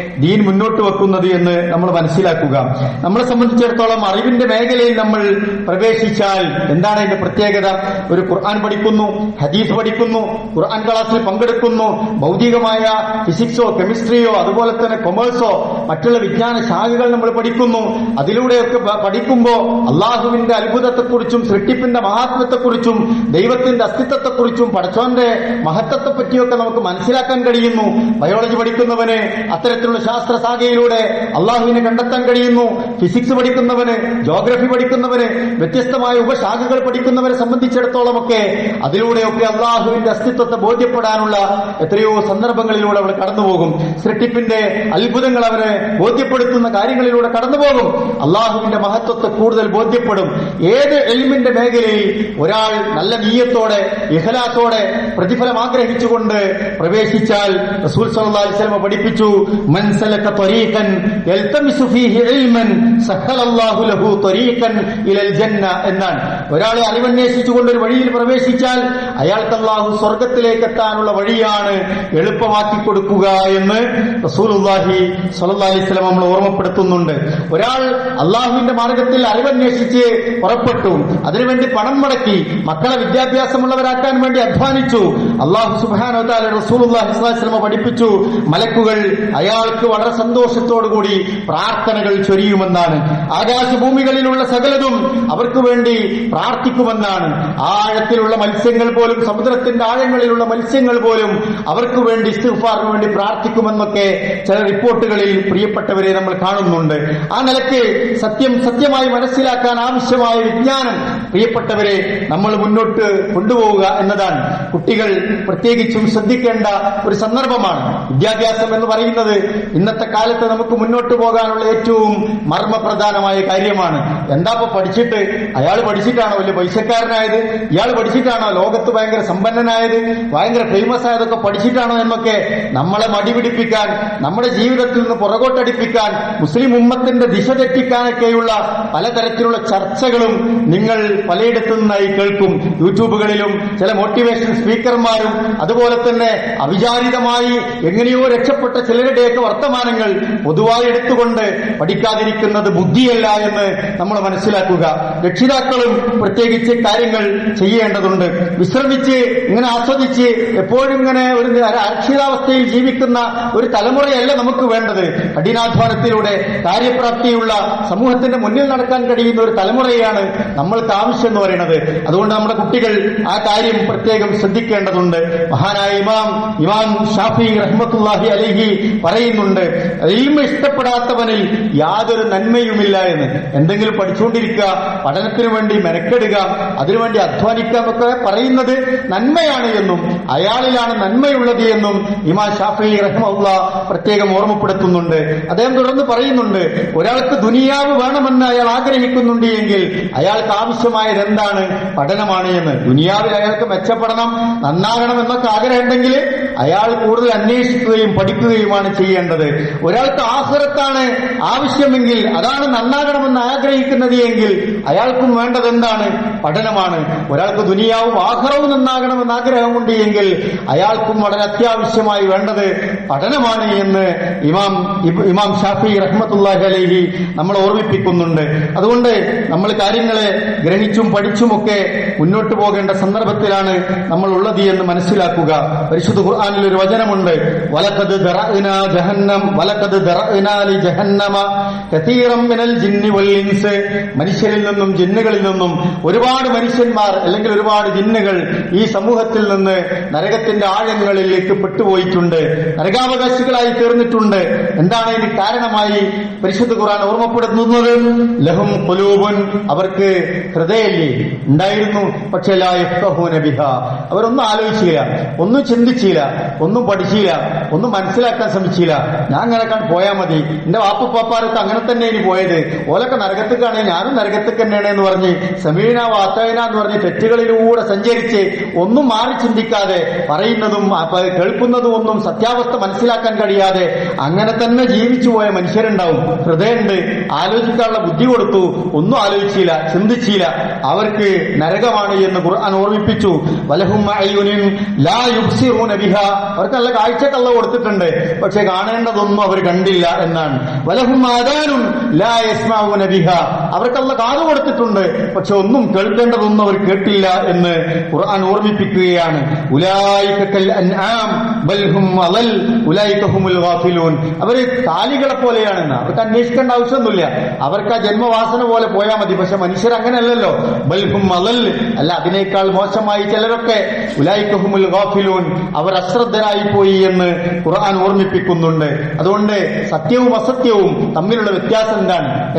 ദീൻ മുന്നോട്ട് വെക്കുന്നത് എന്ന് നമ്മൾ മനസ്സിലാക്കുക. നമ്മളെ സംബന്ധിച്ചിടത്തോളം അറിവിന്റെ മേഖലയിൽ നമ്മൾ പ്രവേശിച്ചാൽ എന്താണ് അതിന്റെ പ്രത്യേകത? ഒരു ഖുർആൻ പഠിക്കുന്നു, ഹദീസ് പഠിക്കുന്നു, ഖുർആൻ ക്ലാസ്സിൽ പങ്കെടുക്കുന്നു, ഭൗതികമായ ഫിസിക്സോ കെമിസ്ട്രിയോ അതുപോലെ തന്നെ കൊമേഴ്സോ മറ്റുള്ള വിജ്ഞാന ശാഖകൾ നമ്മൾ പഠിക്കുന്നു. അതിലൂടെയൊക്കെ പഠിക്കുമ്പോൾ അള്ളാഹുവിന്റെ അത്ഭുതത്തെക്കുറിച്ചും സൃഷ്ടിപ്പിന്റെ മഹാത്മ്യത്തെക്കുറിച്ചും ദൈവത്തിന്റെ അസ്തിത്വത്തെക്കുറിച്ചും പടച്ചോന്റെ മഹത്വത്തെ പറ്റിയൊക്കെ നമുക്ക് മനസ്സിലാക്കാൻ കഴിയുന്നു. ബയോളജി പഠിക്കുന്നവന് അത്തരത്തിലുള്ള ശാസ്ത്ര ശാഖയിലൂടെ അള്ളാഹുവിനെ കണ്ടെത്താൻ കഴിയുന്നു. ഫിസിക്സ് പഠിക്കുന്നവന്, ജോഗ്രഫി പഠിക്കുന്നവന്, വ്യത്യസ്തമായ ഉപശാഖകൾ പഠിക്കുന്നവരെ സംബന്ധിച്ചിടത്തോളമൊക്കെ അതിലൂടെയൊക്കെ അള്ളാഹുവിന്റെ അസ്തിത്വത്തെ ബോധ്യപ്പെടാനുള്ള എത്രയോ സന്ദർഭങ്ങളിലൂടെ അവർ കടന്നുപോകും. സൃഷ്ടിപ്പിന്റെ അത്ഭുതങ്ങൾ അവരെ ബോധ്യപ്പെടുത്തുന്ന കാര്യങ്ങളിലൂടെ കടന്നുപോകും. അള്ളാഹുവിന്റെ മഹത്വത്തെ കൂടുതൽ ബോധ്യപ്പെടും. ഏത് ഇൽമിന്റെ മേഖലയിൽ ഒരാൾ നല്ല നീയത്തോടെ, ഇഖ്ലാസോടെ, പ്രതിഫലം ആഗ്രഹിച്ചുകൊണ്ട് പ്രവേശിച്ചാൽ റസൂൽ സല്ലല്ലാഹു അലൈഹി വസല്ലം പഠിപ്പിച്ചു, മൻ സലക ത്വരീഖൻ യൽതമിസു ഫീഹി ഇൽമൻ സഹലല്ലാഹു ലഹു ത്വരീഖൻ ഇലൽ ജന്ന എന്നാണ്. ഒരാളെ അറിവന്വേഷിച്ചുകൊണ്ട് ഒരു വഴിയിൽ പ്രവേശിച്ചാൽ അയാൾക്ക് അല്ലാഹു സ്വർഗത്തിലേക്ക് എത്താനുള്ള വഴിയാണ് എളുപ്പമാക്കി കൊടുക്കുക എന്ന് റസൂലുള്ളാഹി സ്വല്ലല്ലാഹു അലൈഹി വസല്ലം നമ്മൾ ഓർമ്മപ്പെടുത്തുന്നുണ്ട്. ഒരാൾ അള്ളാഹുവിന്റെ മാർഗത്തിൽ അറിവന്വേഷിച്ച് പുറപ്പെട്ടു, അതിനുവേണ്ടി പണം മുടക്കി, മക്കളെ വിദ്യാഭ്യാസമുള്ളവരാക്കാൻ വേണ്ടി അധ്വാനിച്ചു. അള്ളാഹു സുബ്ഹാനഹു വ തആല റസൂലുള്ളാഹി സ്വല്ലല്ലാഹു അലൈഹി വസല്ലം പഠിപ്പിച്ചു, മലക്കുകൾ അയാൾക്ക് വളരെ സന്തോഷത്തോടുകൂടി പ്രാർത്ഥനകൾ ചൊരിയുമെന്നാണ്. ആകാശഭൂമികളിലുള്ള സകലതും അവർക്ക് വേണ്ടി പ്രാർത്ഥിക്കുമെന്നാണ്. ആഴത്തിലുള്ള മത്സ്യങ്ങൾ പോലും, സമുദ്രത്തിന്റെ ആഴങ്ങളിലുള്ള മത്സ്യങ്ങൾ പോലും അവർക്ക് വേണ്ടി ഇസ്തിഗ്ഫാറിന് വേണ്ടി പ്രാർത്ഥിക്കുമെന്നൊക്കെ ചില റിപ്പോർട്ടുകളിൽ പ്രിയപ്പെട്ടവരെ നമ്മൾ കാണുന്നുണ്ട്. ആ നിലയ്ക്ക് സത്യമായി മനസ്സിലാക്കാൻ ആവശ്യമായ വിജ്ഞാനം പ്രിയപ്പെട്ടവരെ നമ്മൾ മുന്നോട്ട് കൊണ്ടുപോവുക എന്നതാണ് കുട്ടികൾ പ്രത്യേകിച്ചും ശ്രദ്ധിക്കേണ്ട ഒരു സന്ദർഭമാണ്. വിദ്യാഭ്യാസം എന്ന് പറയുന്നത് ഇന്നത്തെ കാലത്ത് നമുക്ക് മുന്നോട്ട് പോകാനുള്ള ഏറ്റവും മർമ്മപ്രധാനമായ കാര്യമാണ്. എന്താ പഠിച്ചിട്ട്? അയാൾ പഠിച്ചിട്ടാണോ വലിയ പൈസക്കാരനായത്? ഇയാൾ പഠിച്ചിട്ടാണോ ലോകത്ത് ഭയങ്കര സമ്പന്നനായത്, ഭയങ്കര ഫേമസ് ആയതൊക്കെ പഠിച്ചിട്ടാണോ എന്നൊക്കെ നമ്മളെ മടിപിടിപ്പിക്കാൻ, നമ്മുടെ ജീവിതത്തിൽ നിന്ന് പുറകോട്ടടിപ്പിക്കാൻ, മുസ്ലിം ഉമ്മത്തിന്റെ ദിശ തെറ്റിക്കാനൊക്കെയുള്ള പലതരത്തിലുള്ള ചർച്ചകളും നിങ്ങൾ പലയിടത്തു നിന്നായി കേൾക്കും. യൂട്യൂബുകളിലും ചില മോട്ടിവേഷൻ സ്പീക്കർമാരും അതുപോലെ തന്നെ അവിചാരിതമായി എങ്ങനെയോ രക്ഷപ്പെട്ട ചിലരുടെയൊക്കെ വർത്തമാനങ്ങൾ പൊതുവായി എടുത്തുകൊണ്ട് പഠിക്കാതിരിക്കുന്നത് ബുദ്ധിയല്ല എന്ന് നമ്മൾ മനസ്സിലാക്കുക. രക്ഷിതാക്കളും പ്രത്യേകിച്ച് കാര്യങ്ങൾ ചെയ്യേണ്ടതുണ്ട്. വിശ്രമിച്ച് ഇങ്ങനെ ആസ്വദിച്ച് എപ്പോഴും ഇങ്ങനെ ഒരു അരക്ഷിതാവസ്ഥയിൽ ജീവിക്കുന്ന ഒരു തലമുറയല്ല നമുക്ക് വേണ്ടത്. കഠിനാധ്വാനത്തിലൂടെ കാര്യപ്രാപ്തിയുള്ള സമൂഹത്തിന്റെ മുന്നിൽ നടക്കാൻ കഴിയുന്ന ഒരു തലമുറയാണ് നമ്മൾക്ക് ആവശ്യം എന്ന് പറയുന്നത്. അതുകൊണ്ട് നമ്മുടെ കുട്ടികൾ ആ കാര്യം പ്രത്യേകം ശ്രദ്ധിക്കേണ്ടതുണ്ട്. മഹാനായ ഇമാം ഷാഫി റഹ്മത്തുള്ളാഹി അലൈഹി പറയുന്നുണ്ട്, ഇൽമ് ഇഷ്ടപ്പെടാത്തവനിൽ യാതൊരു നന്മയുമില്ല എന്ന്. എന്തെങ്കിലും പഠിച്ചുകൊണ്ടിരിക്കുക, പഠനത്തിനു വേണ്ടി മെനക്കെടുക, അതിനുവേണ്ടി അധ്വാനിക്കുക എന്നൊക്കെ പറയുന്നത് നന്മയാണ് എന്നും അയാളിലാണ് നന്മയുള്ളത് എന്നും ഇമാം ഷാഫി റഹ്മത്തുള്ളാഹി പ്രത്യേകം ഓർമ്മപ്പെടുത്തുന്നുണ്ട്. അദ്ദേഹം തുടർന്ന് പറയുന്നുണ്ട്, ഒരാൾക്ക് ദുനിയാവ് വേണമെന്ന് അയാൾ ആഗ്രഹിക്കുന്നുണ്ട് എങ്കിൽ അയാൾക്ക് ആവശ്യമായത് എന്താണ്? പഠനമാണ് എന്ന്. ദുനിയാവിൽ അയാൾക്ക് മെച്ചപ്പെടണം, നന്നാകണം എന്നൊക്കെ ആഗ്രഹമുണ്ടെങ്കിൽ അയാൾ കൂടുതൽ അന്വേഷിക്കുകയും പഠിക്കുകയുമാണ് ചെയ്യേണ്ടത്. ഒരാൾക്ക് ആഖിറത്താണ് ആവശ്യമെങ്കിൽ, അതാണ് നന്നാകണമെന്ന് ആഗ്രഹിക്കുന്നത് എങ്കിൽ അയാൾക്കും വേണ്ടത് എന്താണ്? പഠനമാണ്. ഒരാൾക്ക് ദുനിയാവും ആഖിറവും നന്നാകണമെന്ന് ആഗ്രഹമുണ്ട് എങ്കിൽ അയാൾക്കും വളരെ അത്യാവശ്യമായി വേണ്ടത് പഠനമാണ് എന്ന് ഇമാം ഷാഫി റഹ്മത്തുള്ളാഹി അലൈഹി നമ്മൾ ഓർമ്മിപ്പിക്കുന്നുണ്ട്. അതുകൊണ്ട് നമ്മൾ കാര്യങ്ങളെ ഗ്രഹിച്ചും പഠിച്ചുമൊക്കെ മുന്നോട്ട് പോകേണ്ട സന്ദർഭത്തിലാണ് നമ്മൾ ഉള്ളത് എന്ന് മനസ്സിലാക്കുക. പരിശുദ്ധ ഖുർആനിൽ ഒരു വചനമുണ്ട്, വലഖദ് ദറഅനാ ജഹന്നം വലഖദ് ദറഅനാ ലി ജഹന്നമ കതീറൻ മിനൽ ജിന്നി വൽ ഇൻസ്. മനുഷ്യരിൽ നിന്നും ജിന്നുകളിൽ നിന്നും ഒരുപാട് മനുഷ്യന്മാർ അല്ലെങ്കിൽ ഒരുപാട് ജിന്നുകൾ ഈ സമൂഹത്തിൽ നിന്ന് നരകത്തിന്റെ ആഴങ്ങളിലേക്ക് പെട്ടുപോയിട്ടുണ്ട്, നരകാവകാശികളായി തീർന്നിട്ടുണ്ട്. എന്താണ് ഇതിന് കാരണമായി പരിശുദ്ധ ഖുർആൻ ഓർമ്മപ്പെടുത്തുന്നത്? ലഹും ഖുലൂബുൻ, അവർക്ക് ഹൃദയല്ലേ ഉണ്ടായിരുന്നു, പക്ഷേ ലാ യഫ്ഖഹൂന ബിഹാ, അവരൊന്നും ആലോചിച്ചില്ല, ഒന്നും ചിന്തിച്ചില്ല, ഒന്നും പഠിച്ചില്ല, ഒന്നും മനസ്സിലാക്കാൻ ശ്രമിച്ചില്ല. ഞാൻ അങ്ങനെ പോയാൽ മതി, എന്റെ വാപ്പപ്പാരൊക്കെ അങ്ങനെ തന്നെ ഇനി പോയത്, ഓലൊക്കെ നരകത്തേക്കാണെങ്കിൽ ഞാനും നരകത്തേക്ക് തന്നെയാണ് എന്ന് പറഞ്ഞ് സമീനാവ് വാത്തൈന എന്ന് പറഞ്ഞ് തെറ്റുകളിലൂടെ സഞ്ചരിച്ച് ഒന്നും മാറി ചിന്തിക്കാതെ പറയുന്നതും കേൾക്കുന്നതും ഒന്നും സത്യാവസ്ഥ മനസ്സിലാക്കാൻ കഴിയാതെ അങ്ങനെ തന്നെ ജീവിച്ചു പോയ മനുഷ്യരുണ്ടാവും. ഹൃദയമുണ്ട്, ആലോചിക്കാനുള്ള ബുദ്ധി കൊടുത്തു, ഒന്നും ആലോചിച്ചില്ല, ചിന്തിച്ചില്ല, അവർക്ക് നരകമാണ് എന്ന് ഖുർആൻ ഓർമ്മിപ്പിച്ചു. വലഹും അയ്യുനിൻ ലാ യുബ്സിറൂന ബിഹാ, അവർക്ക് നല്ല കാഴ്ചക്കള്ള കൊടുത്തിട്ടുണ്ട്, പക്ഷെ കാണേണ്ടതൊന്നും അവർ കണ്ടില്ല എന്നാണ്. വലഹും ആദാനുൻ ലാ യസ്മഊന ബിഹാ, അവർക്കല്ല കാത് കൊടുത്തിട്ടുണ്ട്, പക്ഷെ ഒന്നും കേൾക്കേണ്ടതൊന്നും അവർ കേട്ടില്ല എന്ന് ഖുർആൻ ഓർമ്മിപ്പിക്കുകയാണ്. ഉലൈക കൽ അൻആം ബൽ ഹും അളൽ ഉലൈക ഹുമുൽ ഗാഫിലൂൻ, അവര് കാലികളെ പോലെയാണെന്ന്. അവർക്ക് അന്വേഷിക്കേണ്ട ആവശ്യമൊന്നുമില്ല, അവർക്ക് ആ ജന്മവാസന പോലെ പോയാൽ മതി. പക്ഷെ മനുഷ്യർ അങ്ങനെയല്ലല്ലോ. ബൽ ഹും അളൽ, അല്ല അതിനേക്കാൾ മോശമായി ചിലരൊക്കെ. ഉലൈക ഹുമുൽ ഗാഫിലൂൻ, അവർ അശ്രദ്ധരായി പോയി എന്ന് ഖുർആൻ ഓർമ്മിപ്പിക്കുന്നുണ്ട്. അതുകൊണ്ട് സത്യവും അസത്യവും തമ്മിലുള്ള വ്യത്യാസം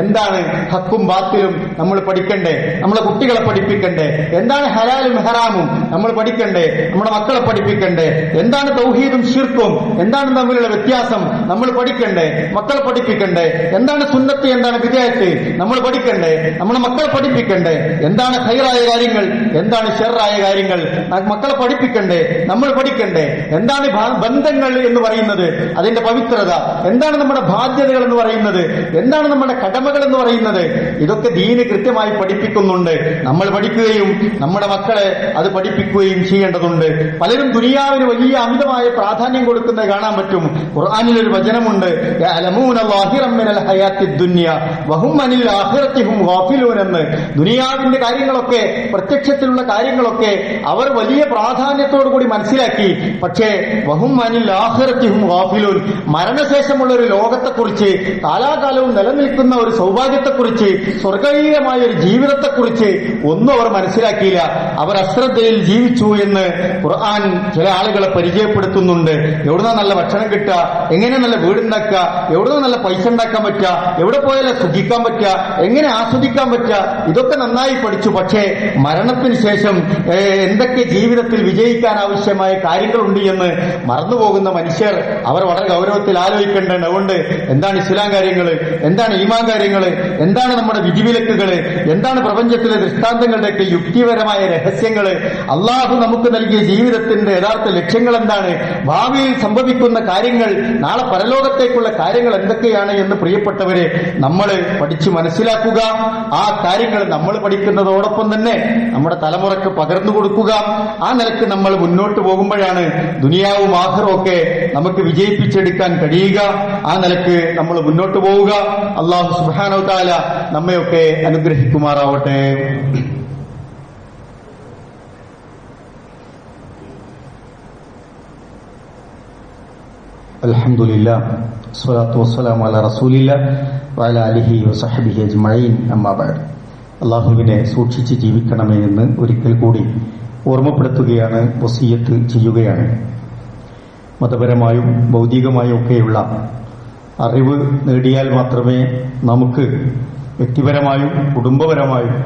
എന്താണ് ഹക്കും ബാത്തിലും നമ്മൾ പഠിക്കണ്ടേ, നമ്മളെ കുട്ടികളെ പഠിപ്പിക്കണ്ടേ. എന്താണ് ഹലാലും ഹറാമും നമ്മൾ പഠിക്കണ്ടേ, നമ്മുടെ മക്കളെ പഠിപ്പിക്കണ്ടേ. എന്താണ് തൗഹീദും ശിർക്കും, എന്താണ് തമ്മിലുള്ള വ്യത്യാസം നമ്മൾ പഠിക്കണ്ടേ, മക്കളെ പഠിപ്പിക്കണ്ടേ. എന്താണ് സുന്നത്ത്, എന്താണ് ബിദ്അത്ത് നമ്മൾ പഠിക്കണ്ടേ, നമ്മുടെ മക്കളെ പഠിപ്പിക്കണ്ടേ. എന്താണ് ഖൈറായ കാര്യങ്ങൾ, എന്താണ് ശർറായ കാര്യങ്ങൾ മക്കളെ പഠിപ്പിക്കണ്ടേ, നമ്മൾ പഠിക്കണ്ടേ. എന്താണ് ബന്ധങ്ങൾ എന്ന് പറയുന്നത്, അതിന്റെ പവിത്രത എന്താണ്, നമ്മുടെ ബാധ്യതകൾ എന്ന് പറയുന്നത് എന്താണ്, നമ്മുടെ കടമകൾ എന്ന് പറയുന്നത്, ഇതൊക്കെ ദീന് കൃത്യമായി പഠിപ്പിക്കുന്നുണ്ട്. നമ്മൾ പഠിക്കുകയും നമ്മുടെ മക്കളെ അത് പഠിപ്പിക്കുകയും ചെയ്യേണ്ടതുണ്ട്. പലരും ദുനിയാവിന് വലിയ അമിതമായ പ്രാധാന്യം കൊടുക്കുന്നത് കാണാൻ പറ്റും. ഖുർആനിലൊരു വചനമുണ്ട്, യഅലമൂന ളാഹിറൻ മിനൽ ഹയാത്തിദ് ദുനിയ വഹും അനിൽ ആഖിറതി ഹും ഗാഫിലൂൻ എന്ന്. ദുനിയാവിന്റെ കാര്യങ്ങളൊക്കെ, പ്രത്യക്ഷത്തിലുള്ള കാര്യങ്ങളൊക്കെ അവർ വലിയ പ്രാധാന്യത്തോടു കൂടി മനസ്സിലാക്കി. പക്ഷേ വഹും അനിൽ ആഖിറതി ഹും ഗാഫിലൂൻ, മരണശേഷമുള്ള ഒരു ലോകത്തെക്കുറിച്ച്, കാലാകാലവും നിലനിൽക്കുന്ന ഒരു സൗഭാഗ്യത്തെക്കുറിച്ച്, സ്വർഗീയമായ ഒരു ജീവിതത്തെക്കുറിച്ച് ഒന്നും അവർ മനസ്സിലാക്കിയില്ല. അവർ അശ്രദ്ധയിൽ ജീവിച്ചു എന്ന് ഖുർആൻ ചില ആളുകളെ പരിചയപ്പെടുത്തുന്നുണ്ട്. എവിടുന്നാ നല്ല ഭക്ഷണം കിട്ടുക, എങ്ങനെ നല്ല വീടുണ്ടാക്കുക, എവിടുന്ന നല്ല പൈസ ഉണ്ടാക്കാൻ പറ്റുക, എവിടെ പോയാലും സുഖിക്കാൻ പറ്റുക, എങ്ങനെ ആസ്വദിക്കാൻ പറ്റുക, ഇതൊക്കെ നന്നായി പഠിച്ചു. പക്ഷേ മരണത്തിന് ശേഷം എന്തൊക്കെ ജീവിതത്തിൽ വിജയിക്കാൻ ആവശ്യമായ കാര്യങ്ങളുണ്ട് എന്ന് മറന്നുപോകുന്ന മനുഷ്യർ അവർ വളരെ ഗൗരവത്തിൽ ആലോചിക്കേണ്ടതുണ്ട്. അതുകൊണ്ട് എന്താണ് ഇസ്ലാം കാര്യങ്ങൾ, എന്താണ് ഈമാൻ കാര്യങ്ങൾ, എന്താണ് നമ്മുടെ വിധിവിലക്കുകൾ, എന്താണ് പ്രപഞ്ചത്തിലെ ദൃഷ്ടാന്തങ്ങളുടെയൊക്കെ യുക്തിപരമായ രഹസ്യങ്ങൾ, അള്ളാഹു നമുക്ക് നൽകിയ ജീവിതത്തിന്റെ യഥാർത്ഥ ലക്ഷ്യങ്ങൾ എന്താണ്, ഭാവിയിൽ സംഭവിക്കുന്ന കാര്യങ്ങൾ, നാളെ പരലോകത്തേക്കുള്ള കാര്യങ്ങൾ എന്തൊക്കെയാണ് എന്ന് പ്രിയപ്പെട്ടവരെ നമ്മൾ പഠിച്ചു മനസ്സിലാക്കുക. ആ കാര്യങ്ങൾ നമ്മൾ പഠിക്കുന്നതോടൊപ്പം തന്നെ നമ്മുടെ തലമുറക്ക് പകർന്നു കൊടുക്കുക. ആ നിലക്ക് നമ്മൾ മുന്നോട്ട് പോകുമ്പോഴാണ് ദുനിയാവും ആഖിറവും ഒക്കെ നമുക്ക് വിജയിപ്പിച്ചെടുക്കാൻ കഴിയുക. ആ നിലക്ക് നമ്മൾ മുന്നോട്ട് പോവുക. അല്ലാഹു സുബ്ഹാനഹു വ തആല നമ്മയൊക്കെ അനുഗ്രഹിക്കുമാറാവട്ടെ. അൽഹംദുലില്ലാഹ് സ്വലാത്തു വസ്സലാമു അലാ റസൂലില്ലാഹ് വഅലാ ആലിഹി വസഹ്ബിഹി അജ്മഈൻ. അമ്മാ ബഅദ്. അല്ലാഹുവിനെ സൂക്ഷിച്ച് ജീവിക്കണമേ എന്ന് ഒരിക്കൽ കൂടി ഓർമ്മപ്പെടുത്തുകയാണ്, വസിയത്ത് ചെയ്യുകയാണ്. മതപരമായും ഭൗതികമായും ഒക്കെയുള്ള അറിവ് നേടിയാൽ മാത്രമേ നമുക്ക് വ്യക്തിപരമായും കുടുംബപരമായും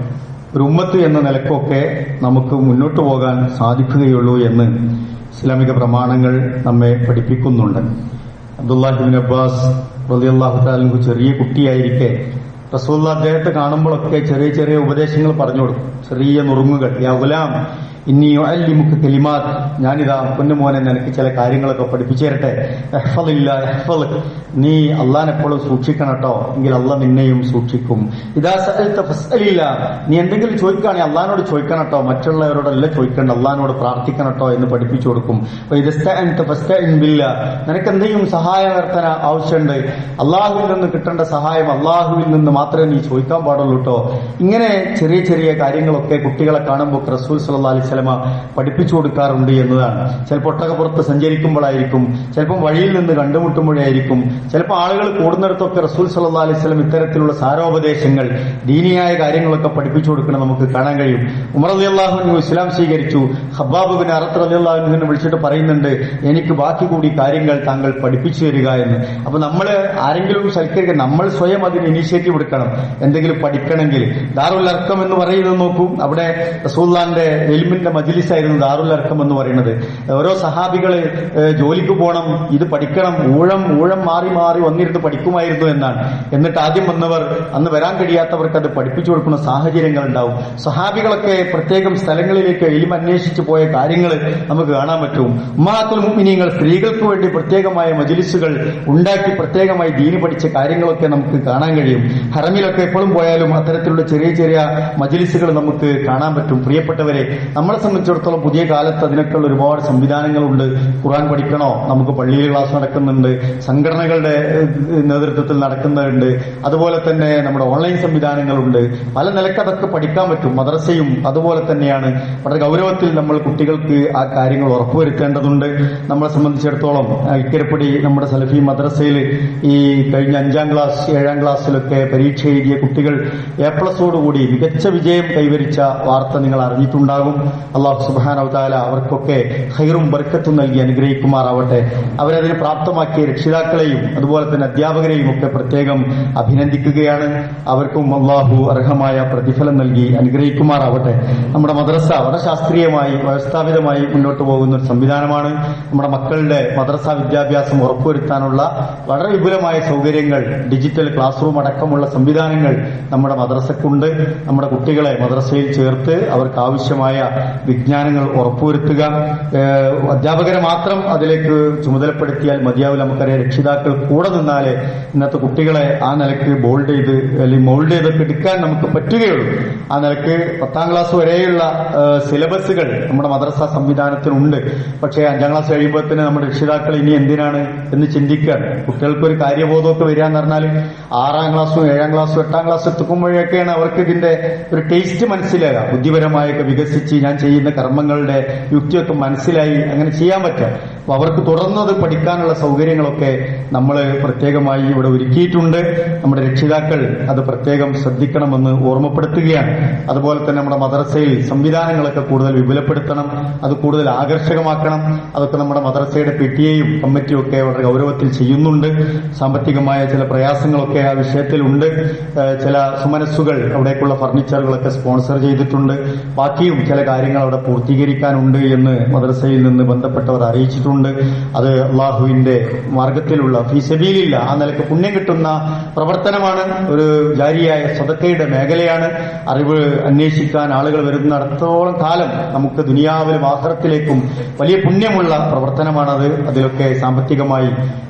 ഒരു ഉമ്മത്ത് എന്ന നിലക്കൊക്കെ നമുക്ക് മുന്നോട്ട് പോകാൻ സാധിക്കുകയുള്ളൂ എന്ന് ഇസ്ലാമിക പ്രമാണങ്ങൾ നമ്മെ പഠിപ്പിക്കുന്നുണ്ട്. അബ്ദുല്ലാഹി ഇബ്നു അബ്ബാസ് റളിയല്ലാഹു തആല അൻഹു ചെറിയ കുട്ടിയായിരിക്കെ റസൂലുള്ളാഹി അദ്ദേഹത്തെ കാണുമ്പോഴൊക്കെ ചെറിയ ചെറിയ ഉപദേശങ്ങൾ പറഞ്ഞു കൊടുക്കും, ചെറിയ നുറുങ്ങുകൾ. യാ ഗുലാം ഇന്നി ഉഅല്ലിമുക കലിമാത്ത്, ഞാനിതാ പൊന്നുമോനെ നിനക്ക് ചില കാര്യങ്ങളൊക്കെ പഠിപ്പിച്ചു തരട്ടെ. ഇഹ്ഫളില്ലാഹ് യഹ്ഫളുക, നീ അള്ളാഹനെ എപ്പോഴും സൂക്ഷിക്കണം കേട്ടോ, എങ്കിൽ അള്ളാഹ് നിന്നെയും സൂക്ഷിക്കും. ഇദാ സഅൽത ഫസ്അലില്ലാഹ്, നീ എന്തെങ്കിലും ചോദിക്കുകയാണെങ്കിൽ അള്ളാഹിനോട് ചോദിക്കണം കേട്ടോ, മറ്റുള്ളവരോടല്ല ചോദിക്കണം, അള്ളാഹിനോട് പ്രാർത്ഥിക്കണം കേട്ടോ എന്ന് പഠിപ്പിച്ചു കൊടുക്കും. ഇദസ്തഅൻത ഫസ്തഇൻ ബില്ലാഹ്, നിനക്ക് എന്തെങ്കിലും സഹായാർത്ഥന ആവശ്യമുണ്ട്, അള്ളാഹുവിൽ നിന്ന് കിട്ടേണ്ട സഹായം അള്ളാഹുവിൽ നിന്ന് മാത്രമേ നീ ചോദിക്കാൻ പാടുള്ളൂ കേട്ടോ. ഇങ്ങനെ ചെറിയ ചെറിയ കാര്യങ്ങളൊക്കെ കുട്ടികളെ കാണുമ്പോൾ റസൂൽ സല്ലല്ലാഹു അലൈഹി വസല്ലം പഠിപ്പിച്ചു കൊടുക്കാറുണ്ട് എന്നതാണ്. ചിലപ്പോൾ ഒട്ടകപ്പുറത്ത് സഞ്ചരിക്കുമ്പോഴായിരിക്കും, ചിലപ്പോൾ വഴിയിൽ നിന്ന് കണ്ടുമുട്ടുമ്പോഴായിരിക്കും, ചിലപ്പോൾ ആളുകൾ കൂടുന്നിടത്തൊക്കെ റസൂൽ സല്ലല്ലാഹു അലൈഹി വസല്ലം ഇത്തരത്തിലുള്ള സാരോപദേശങ്ങൾ, ദീനിയായ കാര്യങ്ങളൊക്കെ പഠിപ്പിച്ചു കൊടുക്കണം നമുക്ക് കാണാൻ കഴിയും. ഉമർ റളിയല്ലാഹു അൻഹു ഇസ്ലാം സ്വീകരിച്ചു. ഖബ്ബാബ് ബിൻ അറത്ത് റളിയല്ലാഹു അൻഹുവിനെ വിളിച്ചിട്ട് പറയുന്നുണ്ട്, എനിക്ക് ബാക്കി കൂടി കാര്യങ്ങൾ താങ്കൾ പഠിപ്പിച്ചു തരിക എന്ന്. അപ്പൊ നമ്മൾ ആരെങ്കിലും സൽക്കരിക്കാൻ നമ്മൾ സ്വയം അതിന് ഇനീഷ്യേറ്റീവ് എടുക്കണം. എന്തെങ്കിലും പഠിക്കണമെങ്കിൽ ദാറുൽ അർക്കം എന്ന് പറയുന്നത് നോക്കൂ, അവിടെ റസൂലുള്ളാഹിന്റെ ഇൽമിന്റെ ഇൽമിന്റെ മജ്ലിസായിരുന്നു ദാറുൽ അർഖം എന്ന് പറയുന്നത്. ഓരോ സഹാബികള് ജോലിക്ക് പോകണം, ഇത് പഠിക്കണം, ഊഴം മാറി മാറി വന്നിരുന്ന് പഠിക്കുമായിരുന്നു എന്നാണ്. എന്നിട്ട് ആദ്യം വന്നവർ അന്ന് വരാൻ കഴിയാത്തവർക്ക് അത് പഠിപ്പിച്ചു കൊടുക്കുന്ന സാഹചര്യങ്ങൾ ഉണ്ടാവും. സഹാബികളൊക്കെ പ്രത്യേകം സ്ഥലങ്ങളിലേക്ക് ഇൽമ അന്വേഷിച്ചു പോയ കാര്യങ്ങൾ നമുക്ക് കാണാൻ പറ്റും. ഉമ്മഹാത്തുൽ മുഅ്മിനീങ്ങൾ സ്ത്രീകൾക്ക് വേണ്ടി പ്രത്യേകമായ മജ്ലിസുകൾ ഉണ്ടാക്കി പ്രത്യേകമായി ദീന് പഠിച്ച കാര്യങ്ങളൊക്കെ നമുക്ക് കാണാൻ കഴിയും. ഹറമിലൊക്കെ എപ്പോഴും പോയാലും അത്തരത്തിലുള്ള ചെറിയ ചെറിയ മജ്ലിസുകൾ നമുക്ക് കാണാൻ പറ്റും. പ്രിയപ്പെട്ടവരെ, നമ്മളെ സംബന്ധിച്ചിടത്തോളം പുതിയ കാലത്ത് അതിനൊക്കെയുള്ള ഒരുപാട് സംവിധാനങ്ങളുണ്ട്. ഖുർആൻ പഠിക്കണോ, നമുക്ക് പള്ളിയിൽ ക്ലാസ് നടക്കുന്നുണ്ട്, സംഘടനകളുടെ നേതൃത്വത്തിൽ നടക്കുന്നുണ്ട്, അതുപോലെ തന്നെ നമ്മുടെ ഓൺലൈൻ സംവിധാനങ്ങളുണ്ട്. പല നിലക്ക് അതൊക്കെ പഠിക്കാൻ പറ്റും. മദ്രസയും അതുപോലെ തന്നെയാണ്. വളരെ ഗൗരവത്തിൽ നമ്മൾ കുട്ടികൾക്ക് ആ കാര്യങ്ങൾ ഉറപ്പുവരുത്തേണ്ടതുണ്ട്. നമ്മളെ സംബന്ധിച്ചിടത്തോളം ഇക്കരപ്പടി നമ്മുടെ സലഫി മദ്രസയിൽ ഈ കഴിഞ്ഞ 5ാം ക്ലാസ് 7ാം ക്ലാസ്സിലൊക്കെ പരീക്ഷ എഴുതിയ കുട്ടികൾ A+ഓടുകൂടി മികച്ച വിജയം കൈവരിച്ച വാർത്ത നിങ്ങൾ അറിഞ്ഞിട്ടുണ്ടാകും. അല്ലാഹു സുബ്ഹാനഹു വ തആല അവർക്കൊക്കെ ഖൈറും ബർക്കത്തും നൽകി അനുഗ്രഹിക്കുമാറാവട്ടെ. അവരതിന് പ്രാപ്തമാക്കിയ രക്ഷിതാക്കളെയും അതുപോലെ തന്നെ അധ്യാപകരെയും ഒക്കെ പ്രത്യേകം അഭിനന്ദിക്കുകയാണ്. അവർക്കും അല്ലാഹു അർഹമായ പ്രതിഫലം നൽകി അനുഗ്രഹിക്കുമാറാവട്ടെ. നമ്മുടെ മദ്രസ വളരെ ശാസ്ത്രീയമായി വ്യവസ്ഥാപിതമായി മുന്നോട്ട് പോകുന്ന ഒരു സംവിധാനമാണ്. നമ്മുടെ മക്കളുടെ മദ്രസ വിദ്യാഭ്യാസം ഉറപ്പുവരുത്താനുള്ള വളരെ വിപുലമായ സൗകര്യങ്ങൾ, ഡിജിറ്റൽ ക്ലാസ് റൂം അടക്കമുള്ള സംവിധാനങ്ങൾ നമ്മുടെ മദ്രസക്കുണ്ട്. നമ്മുടെ കുട്ടികളെ മദ്രസയിൽ ചേർത്ത് അവർക്ക് ആവശ്യമായ വിജ്ഞാനങ്ങൾ ഉറപ്പുവരുത്തുക. അധ്യാപകരെ മാത്രം അതിലേക്ക് ചുമതലപ്പെടുത്തിയാൽ മതിയാവില്ല. നമുക്കറിയാം, രക്ഷിതാക്കൾ കൂടെ നിന്നാലേ ഇന്നത്തെ കുട്ടികളെ ആ നിലക്ക് മോൾഡ് ചെയ്തൊക്കെ എടുക്കാൻ നമുക്ക് പറ്റുകയുള്ളൂ. ആ നിലക്ക് 10ാം ക്ലാസ് വരെയുള്ള സിലബസുകൾ നമ്മുടെ മദ്രസ സംവിധാനത്തിനുണ്ട്. പക്ഷേ 5ാം ക്ലാസ് കഴിയുമ്പോഴത്തേന് നമ്മുടെ രക്ഷിതാക്കൾ ഇനി എന്തിനാണ് എന്ന് ചിന്തിക്കാൻ, കുട്ടികൾക്കൊരു കാര്യബോധമൊക്കെ വരിക എന്ന് പറഞ്ഞാൽ 6ാം ക്ലാസ്സും 7ാം ക്ലാസ്സും 8ാം ക്ലാസ് എത്തുമ്പോഴൊക്കെയാണ് അവർക്ക് ഇതിന്റെ ഒരു ടേസ്റ്റ് മനസ്സിലാകുക. ബുദ്ധിപരമായൊക്കെ വികസിച്ച് ഞാൻ ചെയ്യുന്ന കർമ്മങ്ങളുടെ യുക്തിയൊക്കെ മനസ്സിലായി അങ്ങനെ ചെയ്യാൻ പറ്റുക. അപ്പൊ അവർക്ക് തുടർന്നത് പഠിക്കാനുള്ള സൗകര്യങ്ങളൊക്കെ നമ്മൾ പ്രത്യേകമായി ഇവിടെ ഒരുക്കിയിട്ടുണ്ട്. നമ്മുടെ രക്ഷിതാക്കൾ അത് പ്രത്യേകം ശ്രദ്ധിക്കണമെന്ന് ഓർമ്മപ്പെടുത്തുകയാണ്. അതുപോലെ തന്നെ നമ്മുടെ മദ്രസയിൽ സംവിധാനങ്ങളൊക്കെ കൂടുതൽ വിപുലപ്പെടുത്തണം, അത് കൂടുതൽ ആകർഷകമാക്കണം. അതൊക്കെ നമ്മുടെ മദ്രസയുടെ PTA-യും കമ്മിറ്റിയും ഒക്കെ വളരെ ഗൗരവത്തിൽ ചെയ്യുന്നുണ്ട്. സാമ്പത്തികമായ ചില പ്രയാസങ്ങളൊക്കെ ആ വിഷയത്തിലുണ്ട്. ചില സുമനസ്സുകൾ അവിടേക്കുള്ള ഫർണിച്ചറുകളൊക്കെ സ്പോൺസർ ചെയ്തിട്ടുണ്ട്. ബാക്കിയും ചില കാര്യങ്ങൾ അവിടെ പൂർത്തീകരിക്കാനുണ്ട് എന്ന് മദ്രസയിൽ നിന്ന് ബന്ധപ്പെട്ടവർ അറിയിച്ചിട്ടുണ്ട്. അത് അള്ളാഹുവിന്റെ മാർഗത്തിലുള്ള ഫീ സബീലില്ല, ആ നിലക്ക് പുണ്യം കിട്ടുന്ന പ്രവർത്തനമാണ്. ഒരു ജാരിയായ സദഖയുടെ മേഖലയാണ്. അറിവ് അന്വേഷിക്കാൻ ആളുകൾ വരുന്നിടത്തോളം കാലം നമുക്ക് ദുനിയാവിലും ആഖിറത്തിലേക്കും വലിയ പുണ്യമുള്ള പ്രവർത്തനമാണത്. അതിലൊക്കെ സാമ്പത്തികമായി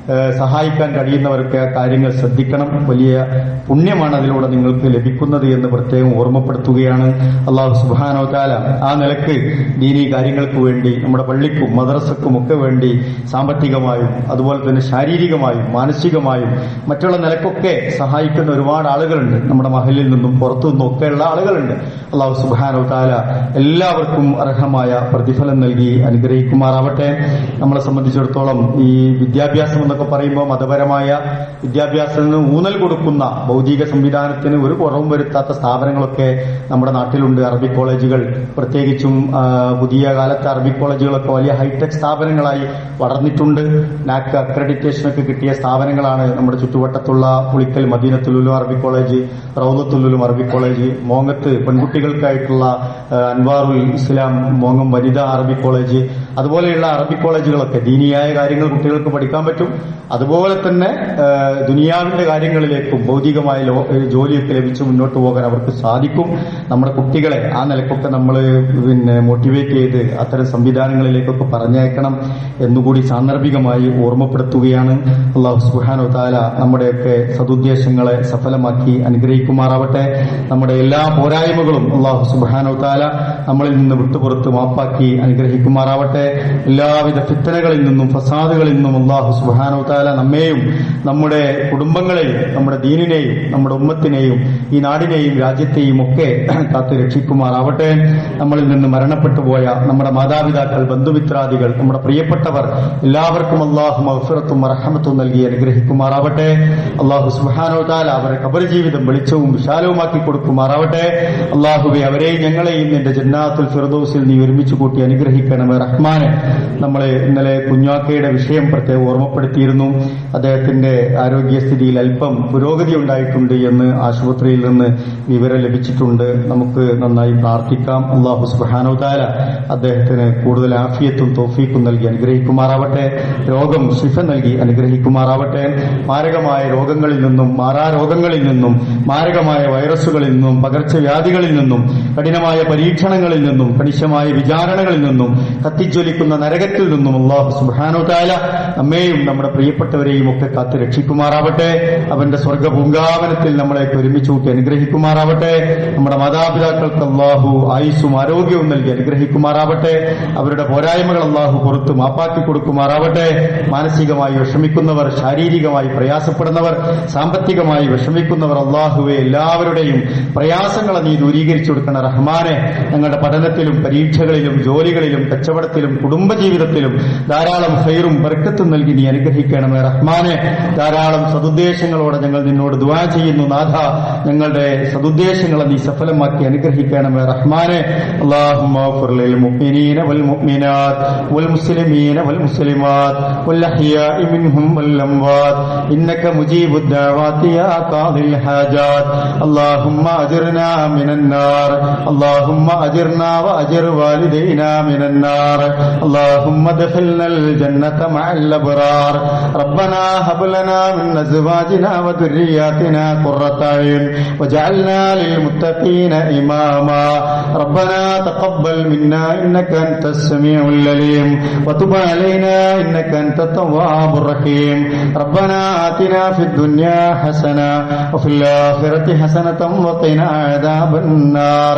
സഹായിക്കാൻ കഴിയുന്നവർക്ക് ആ കാര്യങ്ങൾ ശ്രദ്ധിക്കണം. വലിയ പുണ്യമാണ് അതിലൂടെ നിങ്ങൾക്ക് ലഭിക്കുന്നത് എന്ന് പ്രത്യേകം ഓർമ്മപ്പെടുത്തുകയാണ്. അല്ലാഹു സുബ്ഹാനഹു വ തആല ആ നിലക്ക് ദീനീ കാര്യങ്ങൾക്ക് വേണ്ടി നമ്മുടെ പള്ളിക്കും മദ്രസക്കും ഒക്കെ വേണ്ടി സാമ്പത്തികമായും അതുപോലെ തന്നെ ശാരീരികമായും മാനസികമായും മറ്റുള്ള നിലക്കൊക്കെ സഹായിക്കുന്ന ഒരുപാട് ആളുകളുണ്ട്. നമ്മുടെ മഹലിൽ നിന്നും പുറത്തു നിന്നും ഒക്കെയുള്ള ആളുകളുണ്ട്. അല്ലാഹു സുബ്ഹാനഹു വ തആല എല്ലാവർക്കും അർഹമായ പ്രതിഫലം നൽകി അനുഗ്രഹിക്കുമാറാവട്ടെ. നമ്മളെ സംബന്ധിച്ചിടത്തോളം ഈ വിദ്യാഭ്യാസം എന്നൊക്കെ പറയുമ്പോൾ മതപരമായ വിദ്യാഭ്യാസത്തിന് ഊന്നൽ കൊടുക്കുന്ന ഭൗതിക സംവിധാനത്തിന് ഒരു കുറവും വരുത്താത്ത സ്ഥാപനങ്ങളൊക്കെ നമ്മുടെ നാട്ടിലുണ്ട്. അറബി കോളേജുകൾ, പ്രത്യേകിച്ചും പുതിയ കാലത്തെ അറബി കോളേജുകളൊക്കെ വലിയ ഹൈടെക് സ്ഥാപനങ്ങളായി വളർന്നിട്ടുണ്ട്. നാക് അക്രഡിറ്റേഷനൊക്കെ കിട്ടിയ സ്ഥാപനങ്ങളാണ് നമ്മുടെ ചുറ്റുവട്ടത്തുള്ള പുളിക്കൽ മദീനത്തുൽ അറബി കോളേജ്, റൗദത്തുൽ അറബി കോളേജ്, മോങ്ങത്ത് പെൺകുട്ടികൾക്കായിട്ടുള്ള അൻവാറുൽ ഇസ്ലാം മോങ്ങം വനിതാ അറബി കോളേജ്, അതുപോലെയുള്ള അറബി കോളേജുകളൊക്കെ ദീനിയായ കാര്യങ്ങൾ കുട്ടികൾക്ക് പഠിക്കാൻ പറ്റും. അതുപോലെ തന്നെ ദുനിയാവിന്റെ കാര്യങ്ങളിലേക്കും ഭൗതികമായ ജോലിയൊക്കെ ലഭിച്ച് മുന്നോട്ട് പോകാൻ അവർക്ക് സാധിക്കും. നമ്മുടെ കുട്ടികളെ ആ നിലക്കൊക്കെ നമ്മൾ മോട്ടിവേറ്റ് ചെയ്ത് അത്തരം സംവിധാനങ്ങളിലേക്കൊക്കെ പറഞ്ഞയക്കണം എന്നുകൂടി സാന്ദർഭികമായി ഓർമ്മപ്പെടുത്തുകയാണ്. അല്ലാഹു സുബ്ഹാനഹു വ തആല നമ്മുടെയൊക്കെ സതുദ്ദേശങ്ങളെ സഫലമാക്കി അനുഗ്രഹിക്കുമാറാവട്ടെ. നമ്മുടെ എല്ലാ പോരായ്മകളും അല്ലാഹു സുബ്ഹാനഹു വ തആല നമ്മളിൽ നിന്ന് വിട്ടുപുറത്ത് മാപ്പാക്കി അനുഗ്രഹിക്കുമാറാവട്ടെ. എല്ലാവിധ ഫിത്നകളിൽ നിന്നും ഫസാദുകളിൽ നിന്നും അല്ലാഹു സുബ്ഹാനഹു വ തആല നമ്മെയും നമ്മുടെ കുടുംബങ്ങളെയും നമ്മുടെ ദീനിനെയും നമ്മുടെ ഉമ്മത്തിനെയും ഈ നാടിനെയും രാജ്യത്തെയും ഒക്കെ കാത്തു രക്ഷിക്കുമാറാവട്ടെ. നമ്മളിൽ നിന്ന് മരണപ്പെട്ടു പോയ നമ്മുടെ മാതാപിതാക്കൾ, ബന്ധുമിത്രാദികൾ, നമ്മുടെ പ്രിയപ്പെട്ടവർ എല്ലാവർക്കും അല്ലാഹു മഗ്ഫിറത്തും റഹ്മത്തും നൽകി അനുഗ്രഹിക്കുമാറാവട്ടെ. അല്ലാഹു സുബ്ഹാനഹു വ തആല അവരുടെ ഖബർ ജീവിതം വെളിച്ചവും വിശാലവുമാക്കി കൊടുക്കുമാറാവട്ടെ. അല്ലാഹുവേ, അവരെയും ഞങ്ങളെയും നിന്റെ ജന്നാത്തുൽ ഫിർദൗസിൽ നീ ഒരുമിച്ച് കൂട്ടി അനുഗ്രഹിക്കണമേ റഹ്മാൻ. റഹ്മാനെ. നമ്മളെ ഇന്നലെ കുഞ്ഞാക്കയുടെ വിഷയം പ്രത്യേകം ഓർമ്മപ്പെടുത്തിയിരുന്നു. അദ്ദേഹത്തിന്റെ ആരോഗ്യസ്ഥിതിയിൽ അല്പം പുരോഗതി ഉണ്ടായിട്ടുണ്ട് എന്ന് ആശുപത്രിയിൽ നിന്ന് വിവരം ലഭിച്ചിട്ടുണ്ട്. നമുക്ക് നന്നായി പ്രാർത്ഥിക്കാം. അല്ലാഹു സുബ്ഹാനഹു വ തആല അദ്ദേഹത്തിന് കൂടുതൽ ആഫിയത്തും തൗഫീഖും നൽകി അനുഗ്രഹിക്കുമാറാവട്ടെ. രോഗം ശിഫ നൽകി അനുഗ്രഹിക്കുമാറാവട്ടെ. മാരകമായ രോഗങ്ങളിൽ നിന്നും, മാറാരോഗങ്ങളിൽ നിന്നും, മാരകമായ വൈറസുകളിൽ നിന്നും, പകർച്ചവ്യാധികളിൽ നിന്നും, കഠിനമായ പരീക്ഷണങ്ങളിൽ നിന്നും, കണിശമായ വിചാരണകളിൽ നിന്നും, കത്തിജ്വലിക്കുന്ന നരകത്തിൽ നിന്നും അല്ലാഹു സുബ്ഹാനഹു വ തആല നമ്മെയും നമ്മുടെ പ്രിയപ്പെട്ടവരെയും ഒക്കെ കാത്ത് രക്ഷിക്കുമാറാവട്ടെ. അവന്റെ സ്വർഗ്ഗ പൂങ്കാവനത്തിൽ നമ്മളെ ഒരുമിച്ച് കൂട്ടി അനുഗ്രഹിക്കുമാറാവട്ടെ. നമ്മുടെ മാതാപിതാക്കൾക്ക് അല്ലാഹു ആയുസ്സും ആരോഗ്യവും നൽകി അനുഗ്രഹിക്കുമാറാവട്ടെ. അവരുടെ പോരായ്മകൾ അല്ലാഹു പുറത്ത് മാപ്പാക്കി കൊടുക്കുമാറാവട്ടെ. മാനസികമായി വിഷമിക്കുന്നവർ, ശാരീരികമായി പ്രയാസപ്പെടുന്നവർ, സാമ്പത്തികമായി വിഷമിക്കുന്നവർ, അല്ലാഹുവെ എല്ലാവരുടെയും പ്രയാസങ്ങളെ നീ ദൂരീകരിച്ചു കൊടുക്കണം റഹ്മാനെ. ഞങ്ങളുടെ പഠനത്തിലും പരീക്ഷകളിലും ജോലികളിലും കച്ചവടത്തിലും കുടുംബജീവിതത്തിലും ധാരാളം ഖൈറും ബർക്കത്തും നൽകി നീ അനുഗ്രഹിക്കണമേ റഹ്മാനെ. ധാരാളം സദുദ്ദേശങ്ങളോടെ ഞങ്ങൾ നിന്നോട് ദുആ ചെയ്യുന്നു നാഥ. ഞങ്ങളുടെ സദുദ്ദേശങ്ങളെ നീ സഫലമാക്കി അനുഗ്രഹിക്കണമേ റഹ്മാനെ. അല്ലാഹുമ്മ ഗ്ഫിർ ലിൽ മുഅ്മിനീന വൽ മുഅ്മിനാത്ത് വൽ മുസ്ലിമീന വൽ മുസ്ലിമാത്ത് വൽ അഹ്യാഇ മിൻഹും വൽ അംവാത്ത് ഇന്നക മുജീബുദ് ദഅവാതി യാ ഖാദിൽ ഹാജാത്ത്. അല്ലാഹുമ്മ അജിർനാ മിനൻ നാർ. അല്ലാഹുമ്മ അജിർനാ വ അജിർ വാലിദൈനാ മിനൻ നാർ. അല്ലാഹുമ്മ അദ്ഖിൽനൽ ജന്നത മഅൽ അബ്റാർ. റബ്ബനാ ഹബ് ലനാ മിൻ അസ്വാജിനാ വ ദുർരിയ്യാതിനാ ഖുർറത അയ്യുൻ വജഅൽനാ ലിൽ മുത്തഖീന ഇമാമാ. റബ്ബനാ തഖബ്ബൽ മിന്നാ ഇന്നക അൻതസ് സമീഉൽ അലീം വതുബ് അലൈനാ ഇന്നക അൻതത് തവ്വാബുർ റഹീം. റബ്ബനാ ആതിനാ ഫിദ് ദുനിയാ ഹസന വഫിൽ ആഖിറതി ഹസനതൻ വഖിനാ അദാബൻ നാർ.